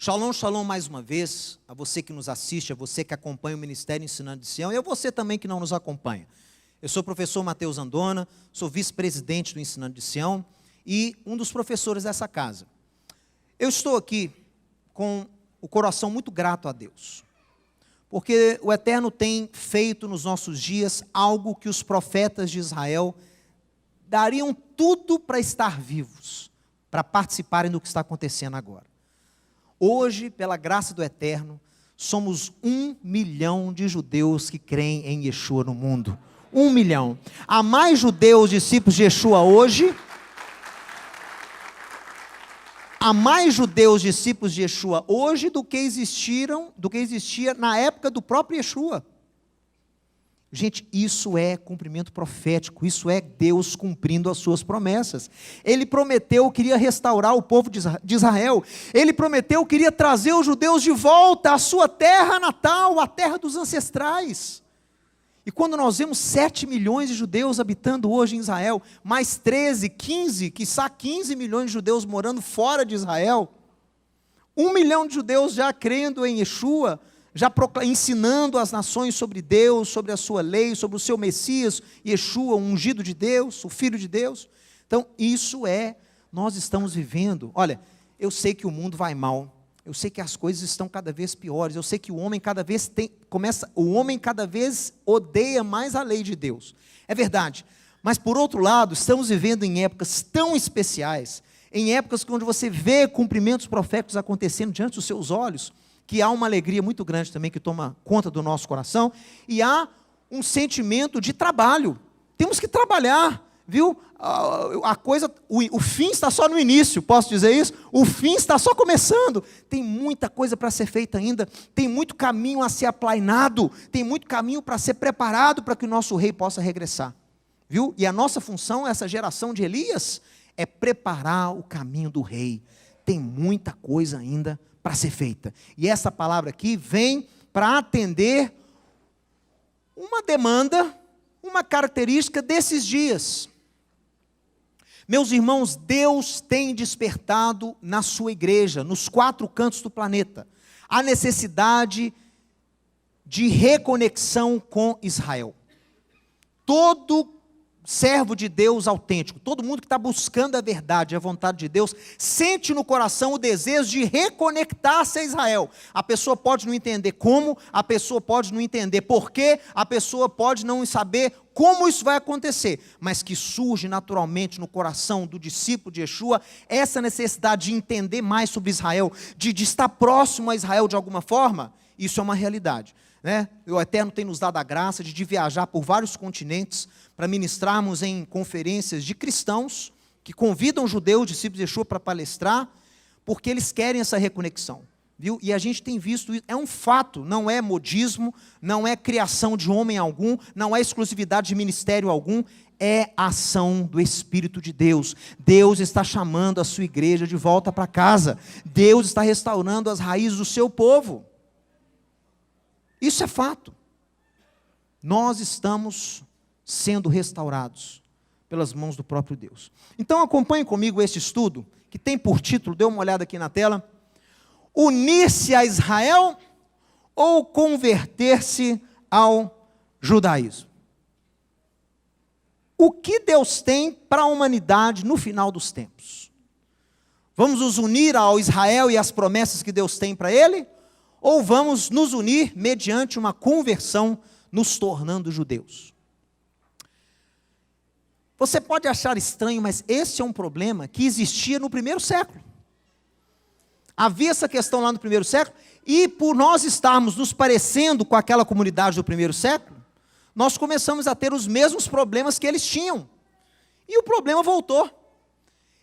Shalom, shalom mais uma vez, a você que nos assiste, a você que acompanha o Ministério Ensinando de Sião, e a você também que não nos acompanha. Eu sou o professor Mateus Andona, sou vice-presidente do Ensinando de Sião e um dos professores dessa casa. Eu estou aqui com o coração muito grato a Deus, porque o Eterno tem feito nos nossos dias algo que os profetas de Israel dariam tudo para estar vivos, para participarem do que está acontecendo agora. Hoje, pela graça do Eterno, somos 1 milhão de judeus que creem em Yeshua no mundo. 1 milhão. Há mais judeus discípulos de Yeshua hoje. Há mais judeus discípulos de Yeshua hoje do que existia na época do próprio Yeshua. Gente, isso é cumprimento profético, isso é Deus cumprindo as suas promessas. Ele prometeu que iria restaurar o povo de Israel, ele prometeu que iria trazer os judeus de volta à sua terra natal, à terra dos ancestrais. E quando nós vemos 7 milhões de judeus habitando hoje em Israel, mais 13, 15, quiçá 15 milhões de judeus morando fora de Israel, 1 milhão de judeus já crendo em Yeshua, já ensinando as nações sobre Deus, sobre a sua lei, sobre o seu Messias, Yeshua, o ungido de Deus, o Filho de Deus. Então, nós estamos vivendo. Olha, eu sei que o mundo vai mal, eu sei que as coisas estão cada vez piores, eu sei que o homem cada vez odeia mais a lei de Deus. É verdade, mas por outro lado, estamos vivendo em épocas tão especiais, em épocas onde você vê cumprimentos proféticos acontecendo diante dos seus olhos, que há uma alegria muito grande também que toma conta do nosso coração, e há um sentimento de trabalho. Temos que trabalhar, viu? O fim está só no início, posso dizer isso? O fim está só começando. Tem muita coisa para ser feita ainda, tem muito caminho a ser aplainado, tem muito caminho para ser preparado para que o nosso rei possa regressar, viu? E a nossa função, essa geração de Elias, é preparar o caminho do rei. Tem muita coisa ainda para ser feita. E essa palavra aqui vem para atender uma demanda, uma característica desses dias. Meus irmãos, Deus tem despertado na sua igreja, nos 4 cantos do planeta, a necessidade de reconexão com Israel. Todo servo de Deus autêntico, todo mundo que está buscando a verdade, a vontade de Deus, sente no coração o desejo de reconectar-se a Israel. A pessoa pode não entender como, a pessoa pode não entender porquê, a pessoa pode não saber como isso vai acontecer, mas que surge naturalmente no coração do discípulo de Yeshua, essa necessidade de entender mais sobre Israel, de estar próximo a Israel de alguma forma, isso é uma realidade. O Eterno tem nos dado a graça de viajar por vários continentes para ministrarmos em conferências de cristãos que convidam judeus, discípulos de Yeshua, para palestrar, porque eles querem essa reconexão, viu? E a gente tem visto isso, é um fato, não é modismo, não é criação de homem algum, não é exclusividade de ministério algum, é a ação do Espírito de Deus. Deus está chamando a sua igreja de volta para casa, Deus está restaurando as raízes do seu povo. Isso é fato. Nós estamos sendo restaurados pelas mãos do próprio Deus. Então acompanhe comigo este estudo, que tem por título, dê uma olhada aqui na tela, unir-se a Israel ou converter-se ao judaísmo. O que Deus tem para a humanidade no final dos tempos? Vamos nos unir ao Israel e às promessas que Deus tem para ele? Ou vamos nos unir mediante uma conversão, nos tornando judeus? Você pode achar estranho, mas esse é um problema que existia no primeiro século. Havia essa questão lá no primeiro século, e por nós estarmos nos parecendo com aquela comunidade do primeiro século, nós começamos a ter os mesmos problemas que eles tinham. E o problema voltou.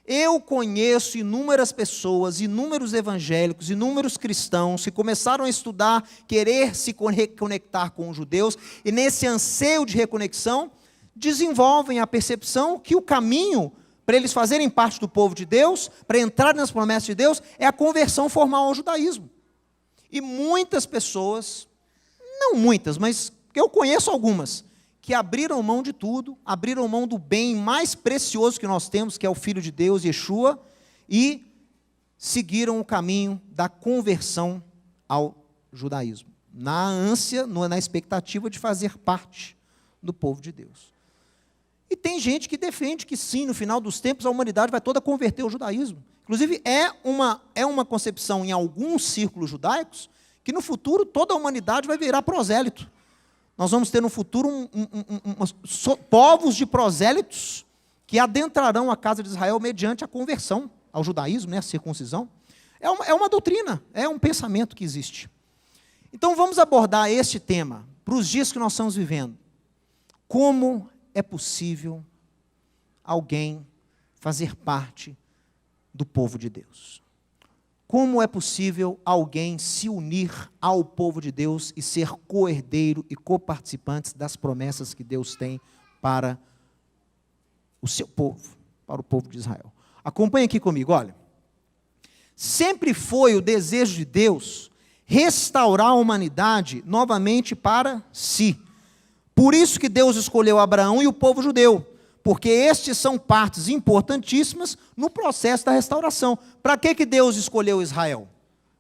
Eu conheço inúmeras pessoas, inúmeros evangélicos, inúmeros cristãos que começaram a estudar, querer se reconectar com os judeus, e nesse anseio de reconexão, desenvolvem a percepção que o caminho para eles fazerem parte do povo de Deus, para entrarem nas promessas de Deus, é a conversão formal ao judaísmo. E muitas pessoas, não muitas, mas eu conheço algumas, que abriram mão de tudo, abriram mão do bem mais precioso que nós temos, que é o Filho de Deus, Yeshua, e seguiram o caminho da conversão ao judaísmo, na ânsia, na expectativa de fazer parte do povo de Deus. E tem gente que defende que sim, no final dos tempos, a humanidade vai toda converter ao judaísmo. Inclusive, é uma concepção em alguns círculos judaicos, que no futuro toda a humanidade vai virar prosélito. Nós vamos ter no futuro povos de prosélitos que adentrarão a casa de Israel mediante a conversão ao judaísmo, né, a circuncisão. É uma doutrina, é um pensamento que existe. Então vamos abordar este tema para os dias que nós estamos vivendo. Como é possível alguém fazer parte do povo de Deus? Como é possível alguém se unir ao povo de Deus e ser co-herdeiro e co-participantes das promessas que Deus tem para o seu povo, para o povo de Israel? Acompanhe aqui comigo, olha. Sempre foi o desejo de Deus restaurar a humanidade novamente para si. Por isso que Deus escolheu Abraão e o povo judeu, porque estes são partes importantíssimas no processo da restauração. Para que Deus escolheu Israel?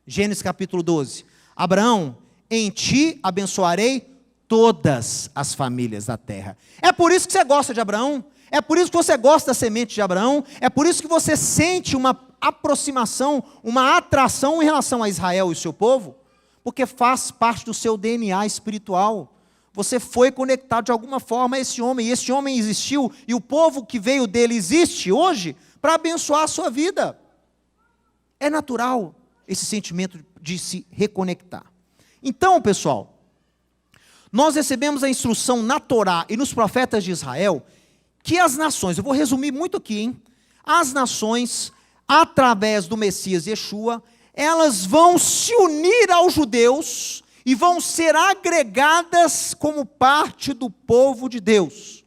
Gênesis capítulo 12. Abraão, em ti abençoarei todas as famílias da terra. É por isso que você gosta de Abraão? É por isso que você gosta da semente de Abraão? É por isso que você sente uma aproximação, uma atração em relação a Israel e o seu povo? Porque faz parte do seu DNA espiritual. Você foi conectado de alguma forma a esse homem, e esse homem existiu, e o povo que veio dele existe hoje para abençoar a sua vida. É natural esse sentimento de se reconectar. Então, pessoal, nós recebemos a instrução na Torá e nos profetas de Israel, que as nações, eu vou resumir muito aqui, hein? As nações, através do Messias Yeshua, elas vão se unir aos judeus e vão ser agregadas como parte do povo de Deus.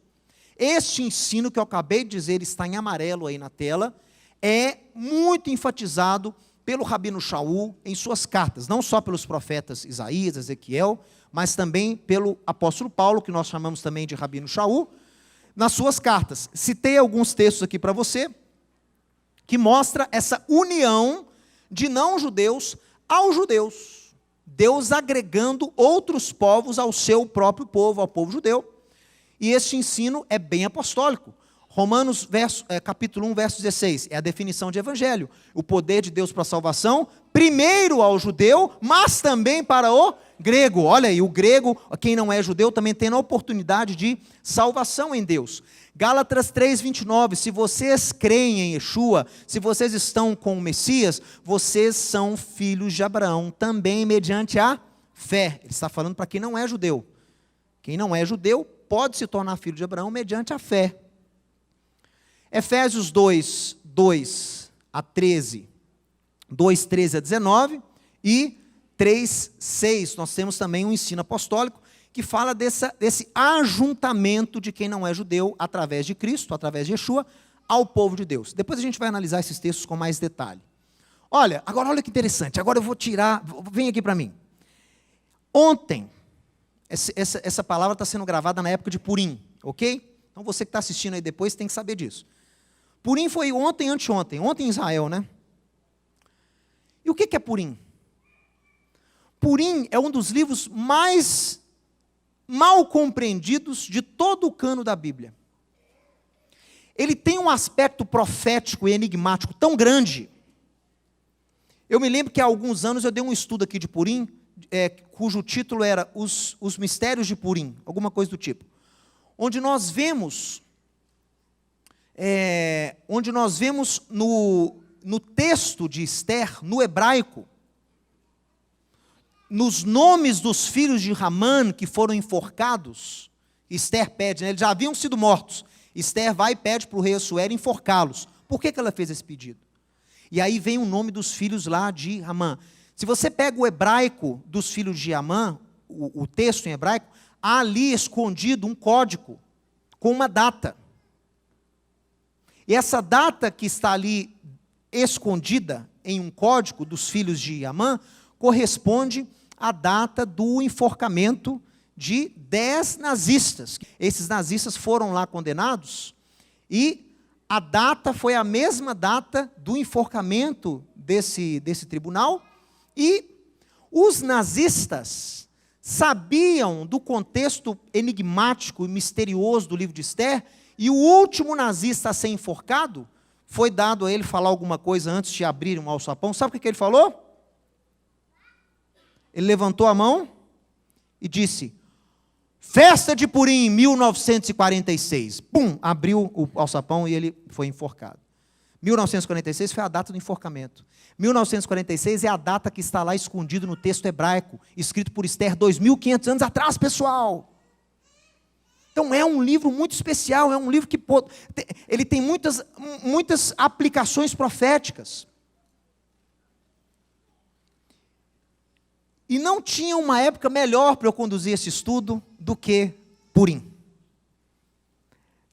Este ensino que eu acabei de dizer, está em amarelo aí na tela, é muito enfatizado pelo Rabino Shaul em suas cartas, não só pelos profetas Isaías, Ezequiel, mas também pelo apóstolo Paulo, que nós chamamos também de Rabino Shaul, nas suas cartas. Citei alguns textos aqui para você, que mostra essa união de não-judeus aos judeus. Deus agregando outros povos ao seu próprio povo, ao povo judeu. E este ensino é bem apostólico. Romanos capítulo 1, verso 16, é a definição de evangelho. O poder de Deus para a salvação, primeiro ao judeu, mas também para o grego. Olha aí, o grego, quem não é judeu, também tem a oportunidade de salvação em Deus. Gálatas 3, 29, se vocês creem em Yeshua, se vocês estão com o Messias, vocês são filhos de Abraão, também mediante a fé. Ele está falando para quem não é judeu. Quem não é judeu pode se tornar filho de Abraão mediante a fé. Efésios 2, 2 a 13, 2, 13 a 19 e 3, 6, nós temos também um ensino apostólico que fala desse ajuntamento de quem não é judeu através de Cristo, através de Yeshua, ao povo de Deus. Depois a gente vai analisar esses textos com mais detalhe. Olha, agora olha que interessante, agora eu vou tirar, vem aqui para mim. Ontem, essa palavra está sendo gravada na época de Purim, ok? Então você que está assistindo aí depois tem que saber disso. Purim foi ontem, anteontem, ontem em Israel, né? E o que é Purim? Purim é um dos livros mais mal compreendidos de todo o cano da Bíblia. Ele tem um aspecto profético e enigmático tão grande. Eu me lembro que há alguns anos eu dei um estudo aqui de Purim, cujo título era Os Mistérios de Purim, alguma coisa do tipo. Onde nós vemos no texto de Esther, no hebraico, nos nomes dos filhos de Ramã que foram enforcados, Esther pede, né, eles já haviam sido mortos. Esther vai e pede para o rei Assuero enforcá-los. Por que ela fez esse pedido? E aí vem o nome dos filhos lá de Ramã. Se você pega o hebraico dos filhos de Ramã, o texto em hebraico, há ali escondido um código com uma data. E essa data que está ali escondida em um código dos filhos de Ramã corresponde à data do enforcamento de 10 nazistas. Esses nazistas foram lá condenados e a data foi a mesma data do enforcamento desse tribunal, e os nazistas sabiam do contexto enigmático e misterioso do livro de Esther, e o último nazista a ser enforcado, foi dado a ele falar alguma coisa antes de abrir um alçapão. Sabe o que ele falou? Ele levantou a mão e disse: Festa de Purim, 1946. Pum, abriu o alçapão e ele foi enforcado. 1946 foi a data do enforcamento. 1946 é a data que está lá escondido no texto hebraico, escrito por Esther 2.500 anos atrás, pessoal. Então é um livro muito especial, é um livro que ele tem muitas aplicações proféticas. E não tinha uma época melhor para eu conduzir esse estudo do que Purim.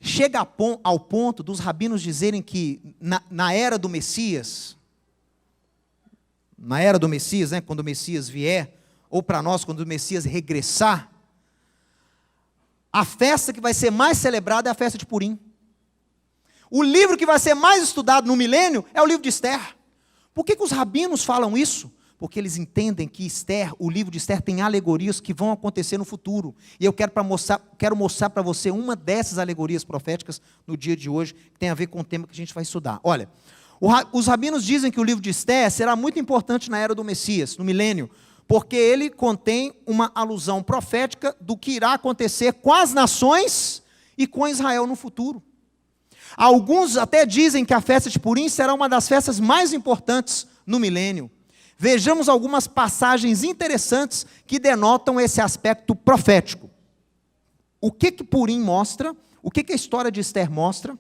Chega ao ponto dos rabinos dizerem que na era do Messias, né, quando o Messias vier, ou para nós, quando o Messias regressar, a festa que vai ser mais celebrada é a festa de Purim. O livro que vai ser mais estudado no milênio é o livro de Esther. Por que os rabinos falam isso? Porque eles entendem que Esther, o livro de Esther, tem alegorias que vão acontecer no futuro. E eu quero mostrar para você uma dessas alegorias proféticas no dia de hoje, que tem a ver com o tema que a gente vai estudar. Olha, os rabinos dizem que o livro de Esther será muito importante na era do Messias, no milênio, porque ele contém uma alusão profética do que irá acontecer com as nações e com Israel no futuro. Alguns até dizem que a festa de Purim será uma das festas mais importantes no milênio. Vejamos algumas passagens interessantes que denotam esse aspecto profético. O que Purim mostra? O que a história de Esther mostra?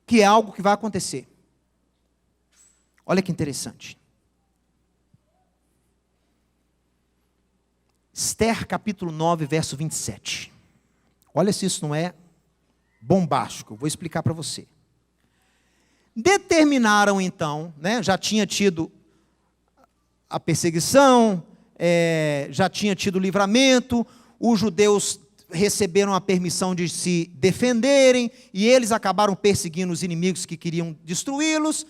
Que é algo que vai acontecer. Olha que interessante. Esther capítulo 9, verso 27. Olha se isso não é bombástico, eu vou explicar para você. Determinaram então, né, já tinha tido a perseguição, já tinha tido livramento, os judeus receberam a permissão de se defenderem, e eles acabaram perseguindo os inimigos que queriam destruí-los.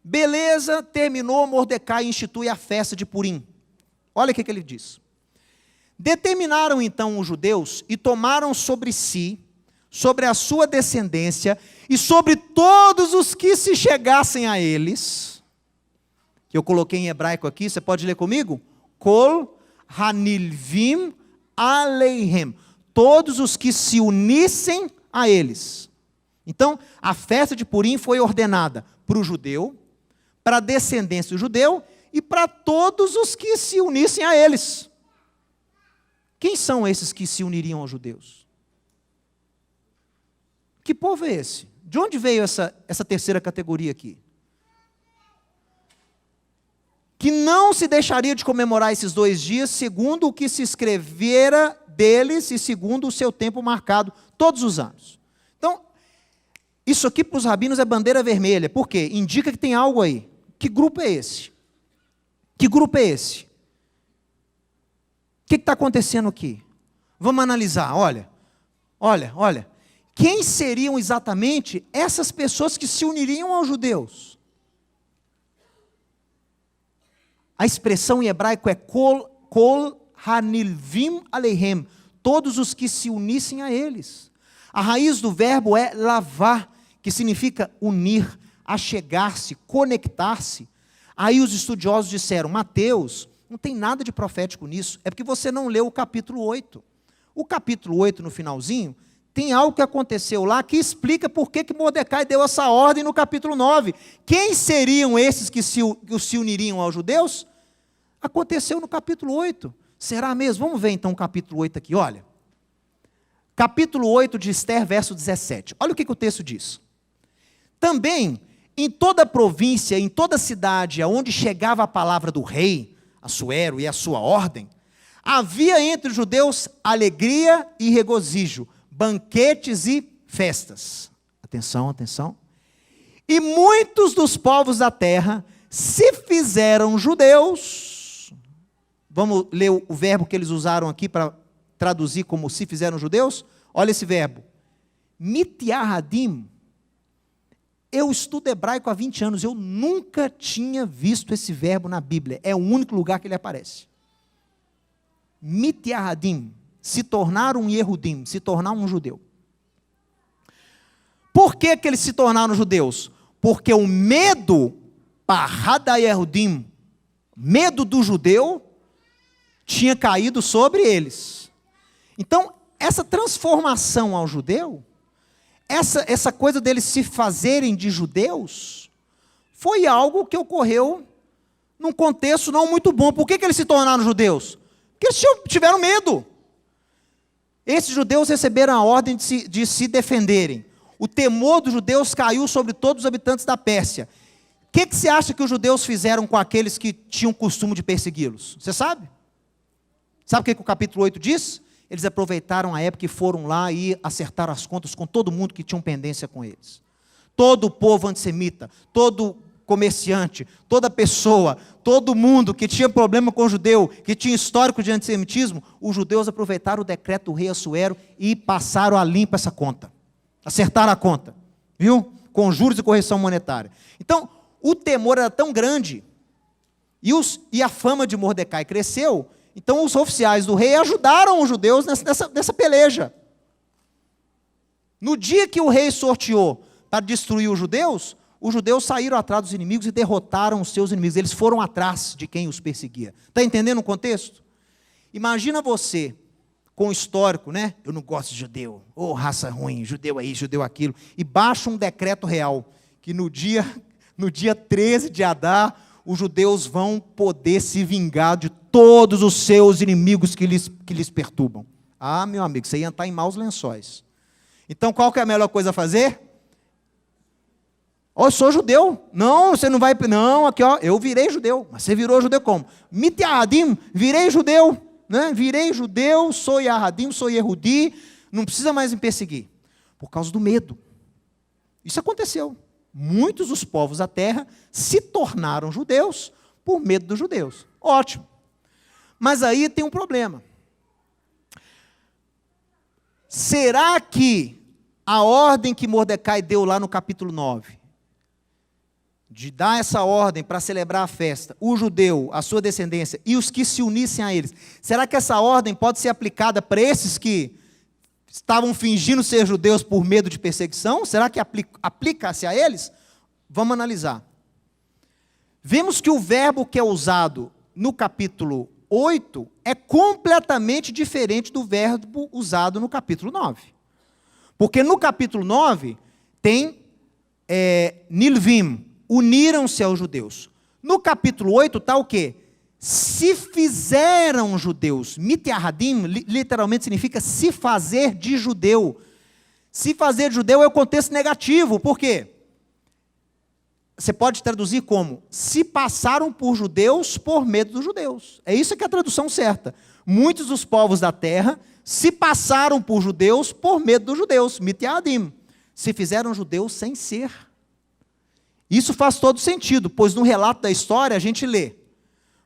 Beleza, terminou, Mordecai institui a festa de Purim. Olha o que ele diz. Determinaram então os judeus e tomaram sobre si, sobre a sua descendência e sobre todos os que se chegassem a eles, que eu coloquei em hebraico aqui, você pode ler comigo? Kol hanilvim aleihem, todos os que se unissem a eles. Então, a festa de Purim foi ordenada para o judeu, para a descendência do judeu e para todos os que se unissem a eles. Quem são esses que se uniriam aos judeus? Que povo é esse? De onde veio essa terceira categoria aqui? Que não se deixaria de comemorar esses 2 dias, segundo o que se escrevera deles e segundo o seu tempo marcado, todos os anos. Então, isso aqui para os rabinos é bandeira vermelha. Por quê? Indica que tem algo aí. Que grupo é esse? Que grupo é esse? O que está acontecendo aqui? Vamos analisar, olha. Quem seriam exatamente essas pessoas que se uniriam aos judeus? A expressão em hebraico é kol hanilvim aleihem, todos os que se unissem a eles. A raiz do verbo é lavar, que significa unir, achegar-se, conectar-se. Aí os estudiosos disseram, Mateus, não tem nada de profético nisso, é porque você não leu o capítulo 8. O capítulo 8, no finalzinho, tem algo que aconteceu lá que explica por que Mordecai deu essa ordem no capítulo 9. Quem seriam esses que se uniriam aos judeus? Aconteceu no capítulo 8. Será mesmo? Vamos ver então o capítulo 8 aqui, olha. Capítulo 8 de Esther, verso 17. Olha o que o texto diz. Também, em toda a província, em toda a cidade, aonde chegava a palavra do rei, Assuero e a sua ordem, havia entre os judeus alegria e regozijo, banquetes e festas. Atenção, atenção. E muitos dos povos da terra se fizeram judeus. Vamos ler o verbo que eles usaram aqui para traduzir como se fizeram judeus? Olha esse verbo. Mityahadim. eu estudo hebraico há 20 anos, eu nunca tinha visto esse verbo na Bíblia. É o único lugar que ele aparece. Mityahadim, se tornar um Yehudim, se tornar um judeu. Por que eles se tornaram judeus? Porque o medo, parada Yehudim, medo do judeu, tinha caído sobre eles. Então, essa transformação ao judeu, essa coisa deles se fazerem de judeus, foi algo que ocorreu num contexto não muito bom. Por que eles se tornaram judeus? Porque eles tiveram medo. Esses judeus receberam a ordem de se defenderem. O temor dos judeus caiu sobre todos os habitantes da Pérsia. O que você acha que os judeus fizeram com aqueles que tinham o costume de persegui-los? Você sabe? Sabe o que o capítulo 8 diz? Eles aproveitaram a época e foram lá e acertaram as contas com todo mundo que tinha pendência com eles. Todo o povo antissemita, todo comerciante, toda pessoa, todo mundo que tinha problema com o judeu, que tinha histórico de antissemitismo, os judeus aproveitaram o decreto do rei Assuero e passaram a limpo essa conta. Acertaram a conta, viu? Com juros e correção monetária. Então, o temor era tão grande, e a fama de Mordecai cresceu. Então os oficiais do rei ajudaram os judeus nessa peleja. No dia que o rei sorteou para destruir os judeus saíram atrás dos inimigos e derrotaram os seus inimigos. Eles foram atrás de quem os perseguia. Está entendendo o contexto? Imagina você, com o histórico, né? Eu não gosto de judeu. Oh, raça ruim, judeu aí, judeu aquilo. E baixa um decreto real, que no dia 13 de Adar, os judeus vão poder se vingar de todos os seus inimigos que lhes perturbam. Ah, meu amigo, você ia estar em maus lençóis. Então, qual que é a melhor coisa a fazer? Eu sou judeu. Não, você não vai... Não, aqui, ó, eu virei judeu. Mas você virou judeu como? Mityahadim, virei judeu. Né? Virei judeu, sou Yahadim, sou Yehudi. Não precisa mais me perseguir. Por causa do medo. Isso aconteceu. Muitos dos povos da terra se tornaram judeus por medo dos judeus. Ótimo. Mas aí tem um problema. Será que a ordem que Mordecai deu lá no capítulo 9, de dar essa ordem para celebrar a festa, o judeu, a sua descendência e os que se unissem a eles, será que essa ordem pode ser aplicada para esses que estavam fingindo ser judeus por medo de perseguição? Será que aplica-se a eles? Vamos analisar. Vemos que o verbo que é usado no capítulo 8 é completamente diferente do verbo usado no capítulo 9. Porque no capítulo 9 tem Nilvim, uniram-se aos judeus. No capítulo 8 está o quê? Se fizeram judeus. Mityahadim literalmente significa se fazer de judeu. Se fazer de judeu é o contexto negativo. Por quê? Você pode traduzir como, se passaram por judeus por medo dos judeus. É isso que é a tradução certa. Muitos dos povos da terra se passaram por judeus por medo dos judeus. Mityahadim. Se fizeram judeus sem ser. Isso faz todo sentido, pois no relato da história a gente lê.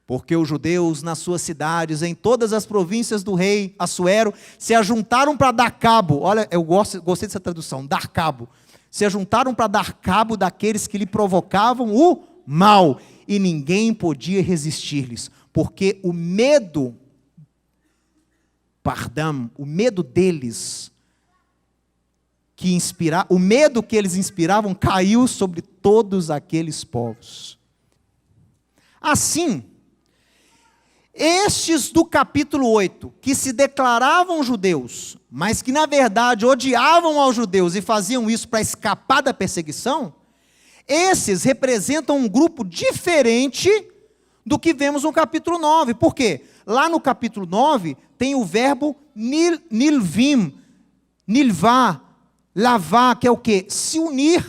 Porque os judeus nas suas cidades, em todas as províncias do rei Assuero, se ajuntaram para dar cabo. Olha, eu gostei dessa tradução, dar cabo. Se ajuntaram para dar cabo daqueles que lhe provocavam o mal, e ninguém podia resistir-lhes, porque o medo, o medo deles, o medo que eles inspiravam caiu sobre todos aqueles povos. Assim, estes do capítulo 8, que se declaravam judeus, mas que na verdade odiavam aos judeus e faziam isso para escapar da perseguição, esses representam um grupo diferente do que vemos no capítulo 9. Por quê? Lá no capítulo 9 tem o verbo nilvim, nilvá, lavá, que é o quê? Se unir.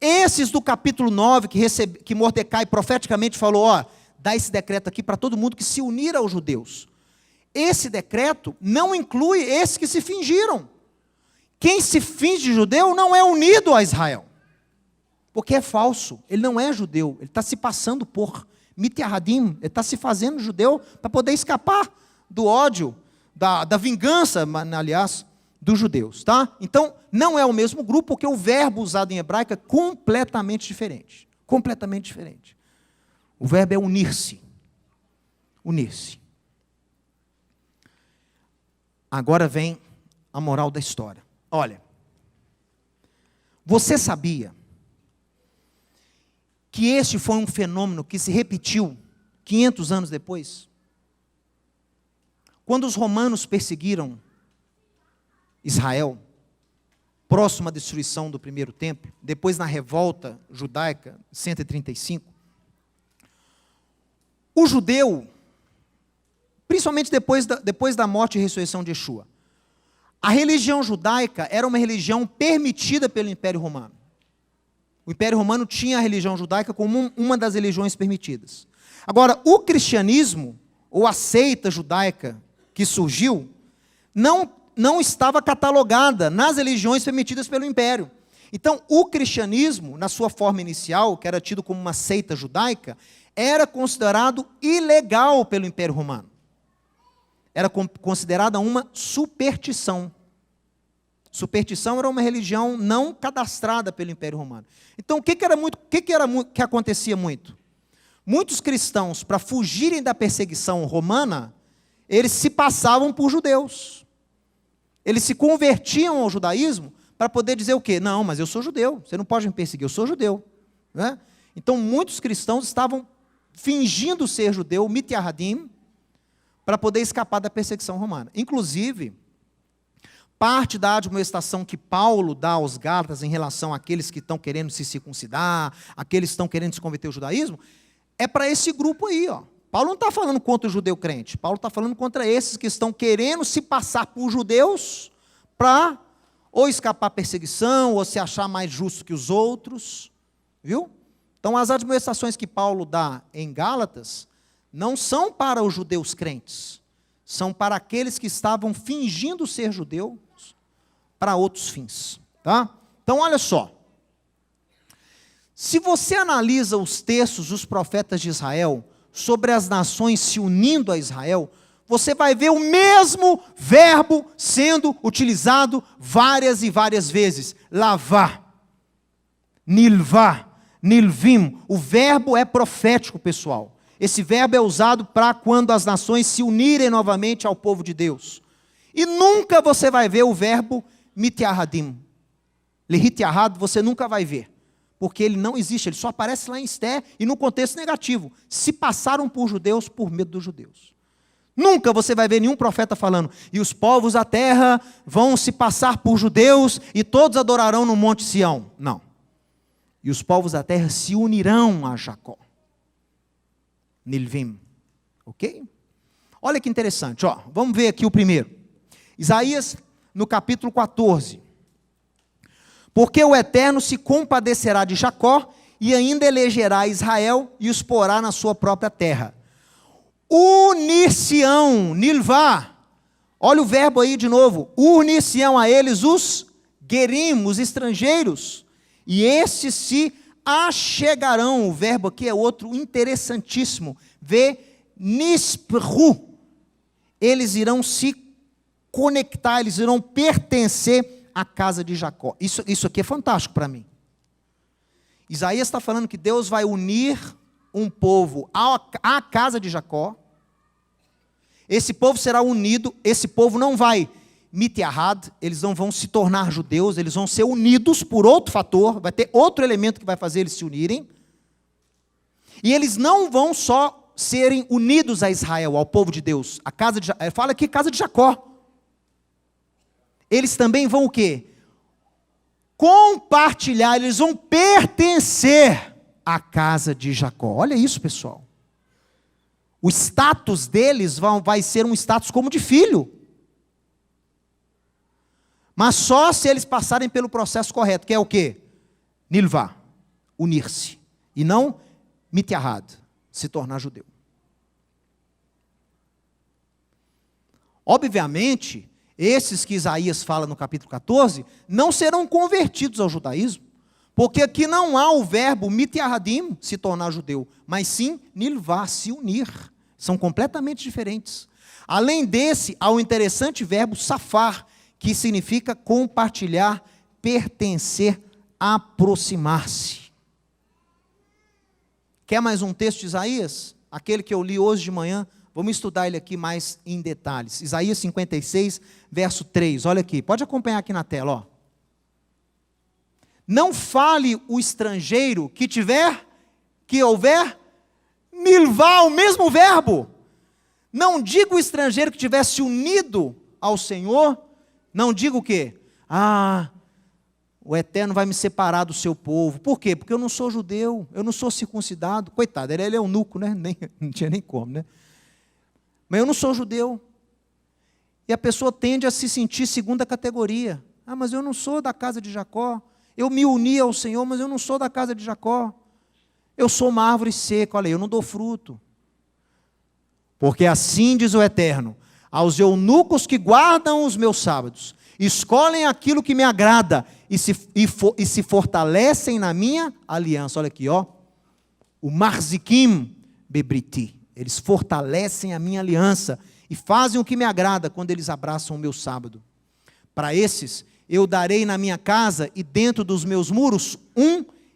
Esses do capítulo 9, que Mordecai profeticamente falou, ó, dá esse decreto aqui para todo mundo que se unir aos judeus. Esse decreto não inclui esses que se fingiram. Quem se finge de judeu não é unido a Israel. Porque é falso, ele não é judeu, ele está se passando por Mityahadim, ele está se fazendo judeu para poder escapar do ódio, da vingança, aliás, dos judeus, tá? Então, não é o mesmo grupo, porque o verbo usado em hebraico é completamente diferente. Completamente diferente. O verbo é unir-se. Unir-se. Agora vem a moral da história. Olha, você sabia que este foi um fenômeno que se repetiu 500 anos depois? Quando os romanos perseguiram Israel, próximo à destruição do primeiro templo, depois na revolta judaica, 135, o judeu, principalmente depois da morte e ressurreição de Yeshua, a religião judaica era uma religião permitida pelo Império Romano. O Império Romano tinha a religião judaica como uma das religiões permitidas. Agora, o cristianismo, ou a seita judaica que surgiu, não estava catalogada nas religiões permitidas pelo Império. Então, o cristianismo, na sua forma inicial, que era tido como uma seita judaica, era considerado ilegal pelo Império Romano. Era considerada uma superstição. Superstição era uma religião não cadastrada pelo Império Romano. Então, o que acontecia muito? Muitos cristãos, para fugirem da perseguição romana, eles se passavam por judeus. Eles se convertiam ao judaísmo para poder dizer o quê? Não, mas eu sou judeu, você não pode me perseguir, eu sou judeu. Né? Então, muitos cristãos estavam fingindo ser judeu, mitiahadim, para poder escapar da perseguição romana. Inclusive, parte da admoestação que Paulo dá aos Gálatas em relação àqueles que estão querendo se circuncidar, aqueles que estão querendo se converter ao judaísmo, é para esse grupo aí, ó. Paulo não está falando contra o judeu crente, Paulo está falando contra esses que estão querendo se passar por judeus para ou escapar perseguição, ou se achar mais justo que os outros, viu? Então, as admoestações que Paulo dá em Gálatas não são para os judeus crentes, são para aqueles que estavam fingindo ser judeus para outros fins, tá? Então, olha só. Se você analisa os textos dos profetas de Israel sobre as nações se unindo a Israel, você vai ver o mesmo verbo sendo utilizado várias e várias vezes. Lavá, nilvá, nilvim. O verbo é profético, pessoal. Esse verbo é usado para quando as nações se unirem novamente ao povo de Deus. E nunca você vai ver o verbo mitiahadim. Lehitiahad você nunca vai ver. Porque ele não existe, ele só aparece lá em Esté e no contexto negativo. Se passaram por judeus por medo dos judeus. Nunca você vai ver nenhum profeta falando, e os povos da terra vão se passar por judeus e todos adorarão no Monte Sião. Não. E os povos da terra se unirão a Jacó. Nilvim. Ok? Olha que interessante, ó. Vamos ver aqui o primeiro. Isaías, no capítulo 14. Porque o Eterno se compadecerá de Jacó e ainda elegerá Israel e os porá na sua própria terra. Unir-se-ão, nilvá. Olha o verbo aí de novo. Unir-se-ão a eles os gerim, os estrangeiros. E estes se achegarão. O verbo aqui é outro interessantíssimo. Vê, nispru. Eles irão se conectar, eles irão pertencer à casa de Jacó. Isso aqui é fantástico para mim. Isaías está falando que Deus vai unir um povo à casa de Jacó. Esse povo será unido, esse povo não vai mitiahad, eles não vão se tornar judeus, eles vão ser unidos por outro fator, vai ter outro elemento que vai fazer eles se unirem. E eles não vão só serem unidos a Israel, ao povo de Deus, a casa de, fala aqui casa de Jacó. Eles também vão o quê? Compartilhar, eles vão pertencer à casa de Jacó. Olha isso, pessoal. O status deles vai ser um status como de filho. Mas só se eles passarem pelo processo correto, que é o quê? Nilvá, unir-se. E não mitiahad, se tornar judeu. Obviamente, esses que Isaías fala no capítulo 14, não serão convertidos ao judaísmo, porque aqui não há o verbo mitiahadim, se tornar judeu, mas sim nilvá, se unir. São completamente diferentes. Além desse, há o interessante verbo safar, que significa compartilhar, pertencer, aproximar-se. Quer mais um texto de Isaías? Aquele que eu li hoje de manhã. Vamos estudar ele aqui mais em detalhes. Isaías 56, verso 3. Olha aqui, pode acompanhar aqui na tela. Ó. Não fale o estrangeiro que houver milvá, o mesmo verbo. Não diga o estrangeiro que tivesse unido ao Senhor. Não diga o quê? O Eterno vai me separar do seu povo. Por quê? Porque eu não sou judeu, eu não sou circuncidado. Coitado, ele é eunuco, né? Não tinha nem como, né? Mas eu não sou judeu. E a pessoa tende a se sentir segunda categoria. Mas eu não sou da casa de Jacó. Eu me uni ao Senhor, mas eu não sou da casa de Jacó. Eu sou uma árvore seca, olha aí, eu não dou fruto. Porque assim diz o Eterno: aos eunucos que guardam os meus sábados, escolhem aquilo que me agrada e se fortalecem na minha aliança. Olha aqui, ó. O marzikim bebriti. Eles fortalecem a minha aliança e fazem o que me agrada quando eles abraçam o meu sábado. Para esses, eu darei na minha casa e dentro dos meus muros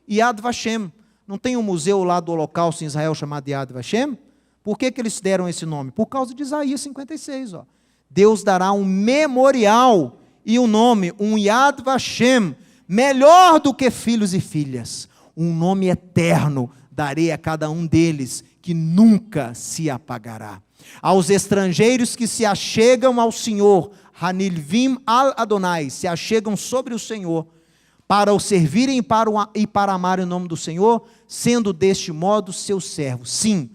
Yad Vashem. Não tem um museu lá do Holocausto em Israel chamado Yad Vashem? Por que eles deram esse nome? Por causa de Isaías 56. Ó. Deus dará um memorial e um nome, um Yad Vashem, melhor do que filhos e filhas. Um nome eterno darei a cada um deles, que nunca se apagará. Aos estrangeiros que se achegam ao Senhor, Hanilvim al Adonai, se achegam sobre o Senhor, para o servirem e para amarem o nome do Senhor, sendo deste modo seus servos. Sim,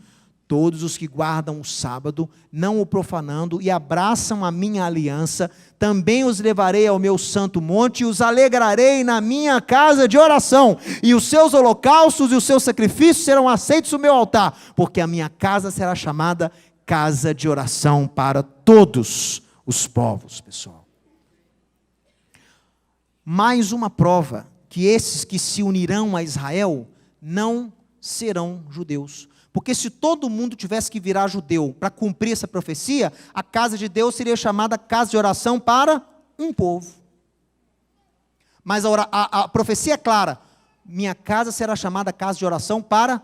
todos os que guardam o sábado, não o profanando, e abraçam a minha aliança, também os levarei ao meu santo monte, e os alegrarei na minha casa de oração, e os seus holocaustos e os seus sacrifícios serão aceitos no meu altar, porque a minha casa será chamada casa de oração para todos os povos, pessoal. Mais uma prova que esses que se unirão a Israel não serão judeus. Porque se todo mundo tivesse que virar judeu para cumprir essa profecia, a casa de Deus seria chamada casa de oração para um povo. Mas a profecia é clara: minha casa será chamada casa de oração para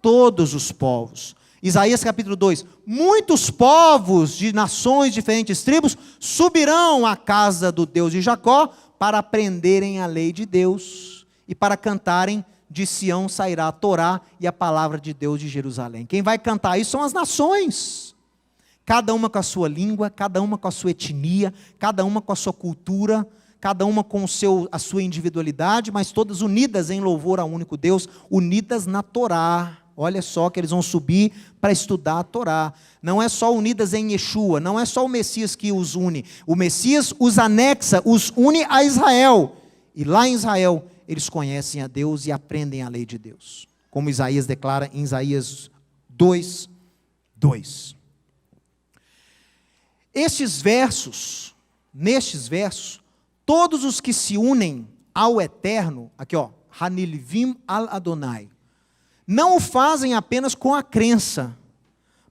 todos os povos. Isaías capítulo 2, muitos povos de nações, diferentes tribos, subirão à casa do Deus de Jacó para aprenderem a lei de Deus e para cantarem: de Sião sairá a Torá e a palavra de Deus de Jerusalém. Quem vai cantar isso são as nações, cada uma com a sua língua, cada uma com a sua etnia, cada uma com a sua cultura, cada uma com a sua individualidade, mas todas unidas em louvor ao único Deus, unidas na Torá. Olha só que eles vão subir para estudar a Torá. Não é só unidas em Yeshua, não é só o Messias que os une. O Messias os anexa, os une a Israel. E lá em Israel, eles conhecem a Deus e aprendem a lei de Deus. Como Isaías declara em Isaías 2, 2. Nestes versos, todos os que se unem ao Eterno, aqui ó, Hanilvim al Adonai, não o fazem apenas com a crença,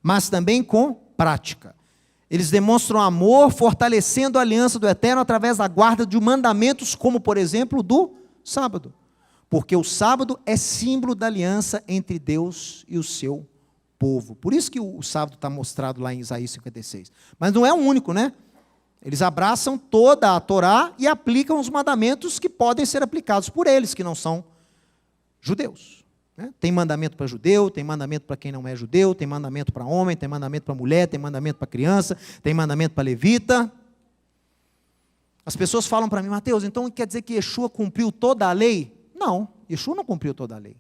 mas também com prática. Eles demonstram amor, fortalecendo a aliança do Eterno através da guarda de mandamentos, como por exemplo do sábado. Porque o sábado é símbolo da aliança entre Deus e o seu povo. Por isso que o sábado está mostrado lá em Isaías 56. Mas não é o único, né? Eles abraçam toda a Torá e aplicam os mandamentos que podem ser aplicados por eles, que não são judeus. Tem mandamento para judeu, tem mandamento para quem não é judeu, tem mandamento para homem, tem mandamento para mulher, tem mandamento para criança, tem mandamento para levita. As pessoas falam para mim: Mateus, então quer dizer que Yeshua cumpriu toda a lei? Não, Yeshua não cumpriu toda a lei.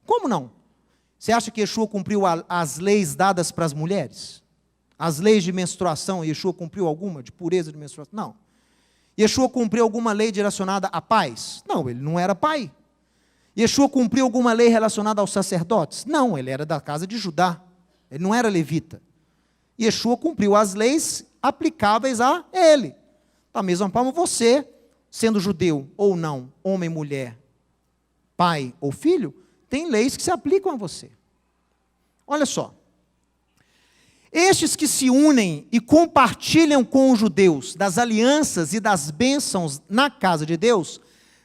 Como não? Você acha que Yeshua cumpriu as leis dadas para as mulheres? As leis de menstruação, Yeshua cumpriu alguma? De pureza de menstruação? Não. Yeshua cumpriu alguma lei direcionada a pais? Não, ele não era pai. Yeshua cumpriu alguma lei relacionada aos sacerdotes? Não, ele era da casa de Judá, ele não era levita. Yeshua cumpriu as leis aplicáveis a ele. Da mesma forma, você, sendo judeu ou não, homem, mulher, pai ou filho, tem leis que se aplicam a você. Olha só, Estes que se unem e compartilham com os judeus das alianças e das bênçãos na casa de Deus,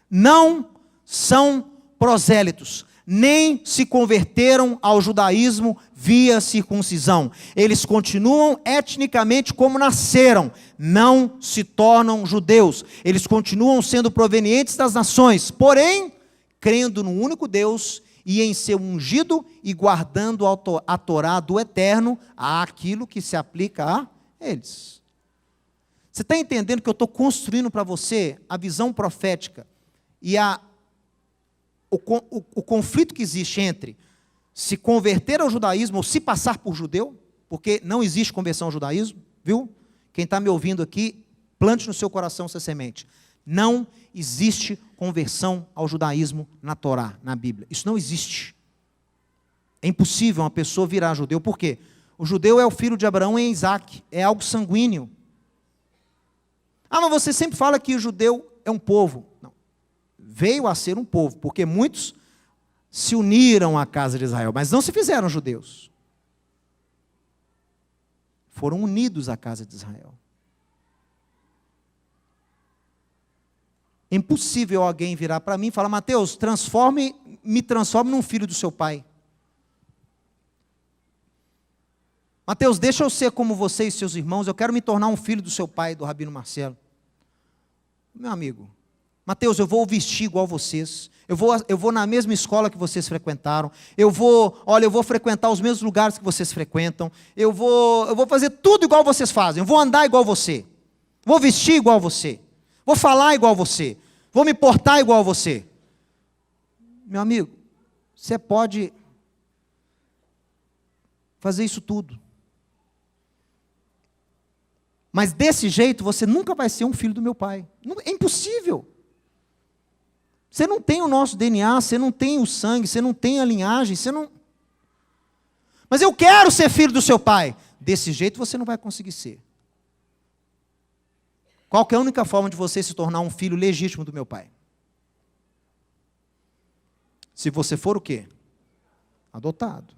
não são prosélitos, nem se converteram ao judaísmo via circuncisão. Eles continuam etnicamente como nasceram, não se tornam judeus. Eles continuam sendo provenientes das nações, porém, crendo no único Deus e em seu ungido e guardando a Torá do Eterno, àquilo que se aplica a eles. Você está entendendo que eu estou construindo para você a visão profética e o conflito que existe entre se converter ao judaísmo ou se passar por judeu, porque não existe conversão ao judaísmo, viu? Quem está me ouvindo aqui, plante no seu coração essa semente. Não existe conversão ao judaísmo na Torá, na Bíblia. Isso não existe. É impossível uma pessoa virar judeu. Por quê? O judeu é o filho de Abraão e Isaac. É algo sanguíneo. Ah, mas você sempre fala que o judeu é um povo. Não. Veio a ser um povo, porque muitos se uniram à casa de Israel, mas não se fizeram judeus. Foram unidos à casa de Israel. É impossível alguém virar para mim e falar: Mateus, me transforme num filho do seu pai. Mateus, deixa eu ser como você e seus irmãos, eu quero me tornar um filho do seu pai, do Rabino Marcelo. Meu amigo, Mateus, eu vou vestir igual vocês, eu vou na mesma escola que vocês frequentaram, eu vou frequentar os mesmos lugares que vocês frequentam, eu vou fazer tudo igual vocês fazem, eu vou andar igual você, vou vestir igual você, vou falar igual você, vou me portar igual você. Meu amigo, você pode fazer isso tudo, mas desse jeito você nunca vai ser um filho do meu pai. É impossível. Você não tem o nosso DNA, você não tem o sangue, você não tem a linhagem, você não... Mas eu quero ser filho do seu pai. Desse jeito você não vai conseguir ser. Qual que é a única forma de você se tornar um filho legítimo do meu pai? Se você for o quê? Adotado.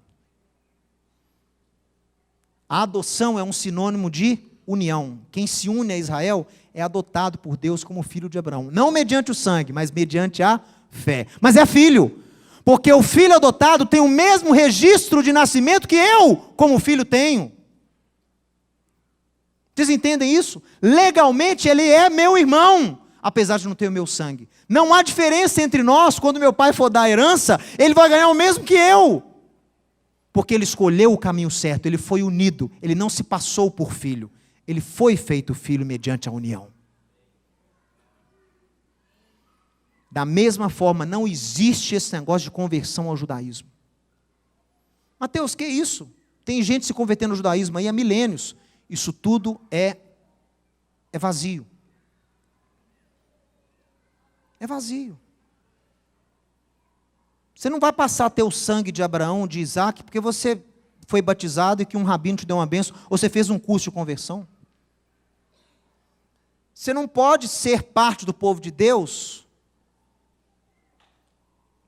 A adoção é um sinônimo de união. Quem se une a Israel é adotado por Deus como filho de Abraão. Não mediante o sangue, mas mediante a fé. Mas é filho, porque o filho adotado tem o mesmo registro de nascimento que eu, como filho, tenho. Vocês entendem isso? Legalmente ele é meu irmão, apesar de não ter o meu sangue. Não há diferença entre nós. Quando meu pai for dar a herança, ele vai ganhar o mesmo que eu. Porque ele escolheu o caminho certo, ele foi unido, ele não se passou por filho. Ele foi feito filho mediante a união. Da mesma forma, não existe esse negócio de conversão ao judaísmo. Mateus, que isso? Tem gente se convertendo ao judaísmo aí há milênios. Isso tudo é vazio. É vazio. Você não vai passar a ter o sangue de Abraão, de Isaac, porque você foi batizado e que um rabino te deu uma bênção, ou você fez um curso de conversão. Você não pode ser parte do povo de Deus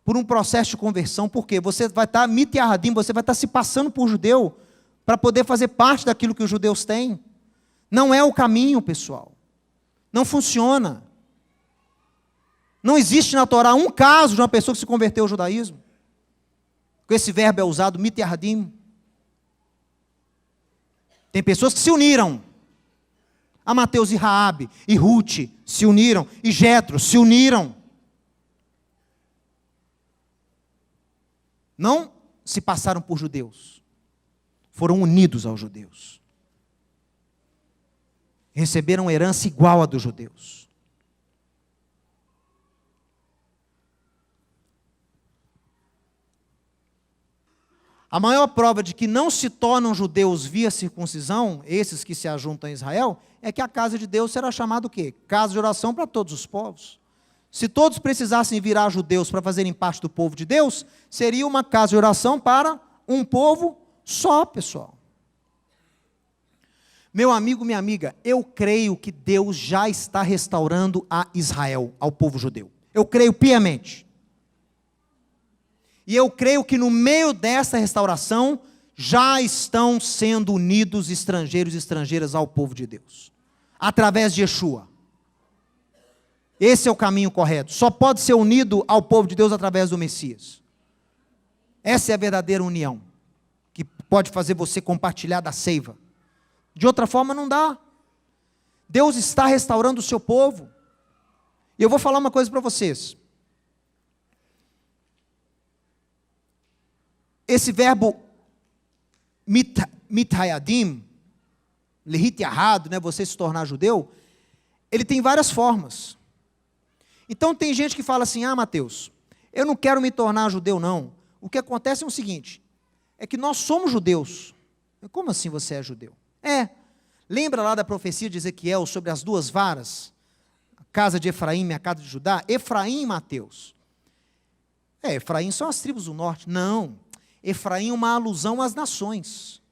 por um processo de conversão, porque você vai estar mitiarradim, você vai estar se passando por judeu para poder fazer parte daquilo que os judeus têm. Não é o caminho, pessoal. Não funciona. Não existe na Torá um caso de uma pessoa que se converteu ao judaísmo. Com esse verbo é usado, mitiarradim. Tem pessoas que se uniram. A Mateus e Raabe, e Ruth se uniram, e Jetro se uniram. Não se passaram por judeus, foram unidos aos judeus. Receberam herança igual a dos judeus. A maior prova de que não se tornam judeus via circuncisão, esses que se ajuntam a Israel, é que a casa de Deus será chamada o quê? Casa de oração para todos os povos. Se todos precisassem virar judeus para fazerem parte do povo de Deus, seria uma casa de oração para um povo só, pessoal. Meu amigo, minha amiga, eu creio que Deus já está restaurando a Israel, ao povo judeu. Eu creio piamente. E eu creio que no meio dessa restauração, já estão sendo unidos estrangeiros e estrangeiras ao povo de Deus, através de Yeshua. Esse é o caminho correto. Só pode ser unido ao povo de Deus através do Messias. Essa é a verdadeira união, que pode fazer você compartilhar da seiva. De outra forma não dá. Deus está restaurando o seu povo. E eu vou falar uma coisa para vocês. Esse verbo mithayadim, lehit errado, né, você se tornar judeu, ele tem várias formas. Então tem gente que fala assim, Mateus, eu não quero me tornar judeu não. O que acontece é o seguinte, é que nós somos judeus. Como assim você é judeu? Lembra lá da profecia de Ezequiel sobre as duas varas? A casa de Efraim e a casa de Judá? Efraim e Mateus. Efraim são as tribos do norte. Não, Efraim é uma alusão às nações.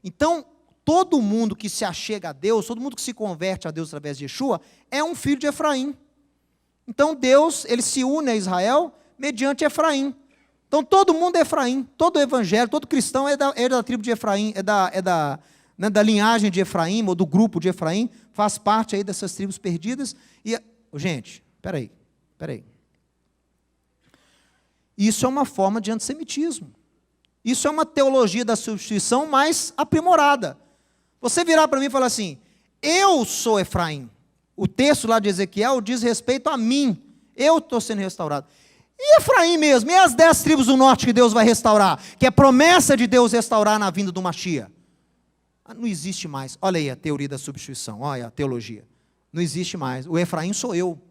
Então, todo mundo que se achega a Deus, todo mundo que se converte a Deus através de Yeshua, é um filho de Efraim. Então Deus, ele se une a Israel mediante Efraim. Então todo mundo é Efraim, todo evangelho, todo cristão é da tribo de Efraim, da linhagem de Efraim, ou do grupo de Efraim, faz parte aí dessas tribos perdidas. E, gente, peraí. Isso é uma forma de antissemitismo. Isso é uma teologia da substituição mais aprimorada. Você virar para mim e falar assim, eu sou Efraim. O texto lá de Ezequiel diz respeito a mim. Eu estou sendo restaurado. E Efraim mesmo? E as 10 tribos do norte que Deus vai restaurar? Que é promessa de Deus restaurar na vinda do Mashiach. Não existe mais. Olha aí a teoria da substituição. Olha a teologia. Não existe mais. O Efraim sou eu.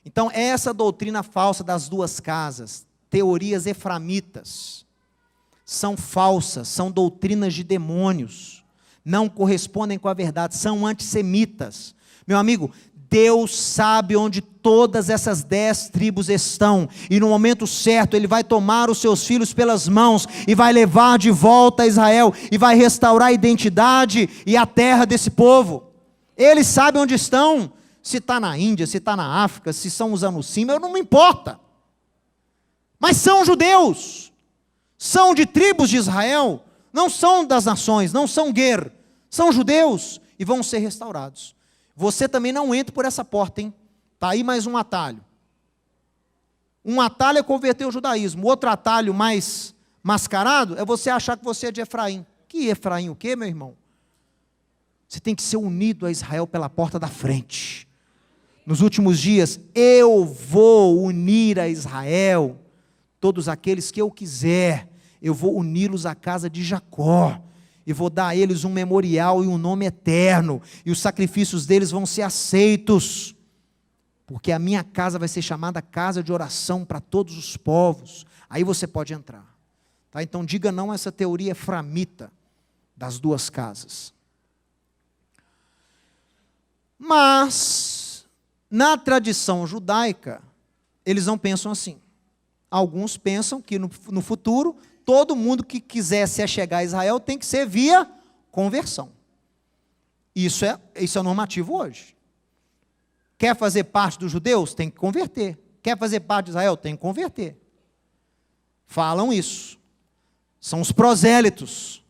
Então essa doutrina falsa das duas casas, teorias eframitas, são falsas, são doutrinas de demônios. Não correspondem com a verdade, são antissemitas. Meu amigo, Deus sabe onde todas essas 10 tribos estão, e no momento certo Ele vai tomar os seus filhos pelas mãos, e vai levar de volta a Israel, e vai restaurar a identidade e a terra desse povo. Ele sabe onde estão, se está na Índia, se está na África, se são os Anusim, não me importa, mas são judeus, são de tribos de Israel, não são das nações, não são guer, são judeus, e vão ser restaurados. Você também não entra por essa porta, hein? Está aí mais um atalho. Um atalho é converter o judaísmo. Outro atalho mais mascarado é você achar que você é de Efraim. Que Efraim o quê, meu irmão? Você tem que ser unido a Israel pela porta da frente. Nos últimos dias, eu vou unir a Israel, todos aqueles que eu quiser. Eu vou uni-los à casa de Jacó. E vou dar a eles um memorial e um nome eterno, e os sacrifícios deles vão ser aceitos, porque a minha casa vai ser chamada casa de oração para todos os povos. Aí você pode entrar, tá? Então diga não a essa teoria eframita das duas casas. Mas na tradição judaica eles não pensam assim. Alguns pensam que no futuro todo mundo que quiser se achegar a Israel tem que ser via conversão. Isso é normativo hoje. Quer fazer parte dos judeus? Tem que converter. Quer fazer parte de Israel? Tem que converter. Falam isso. São os prosélitos.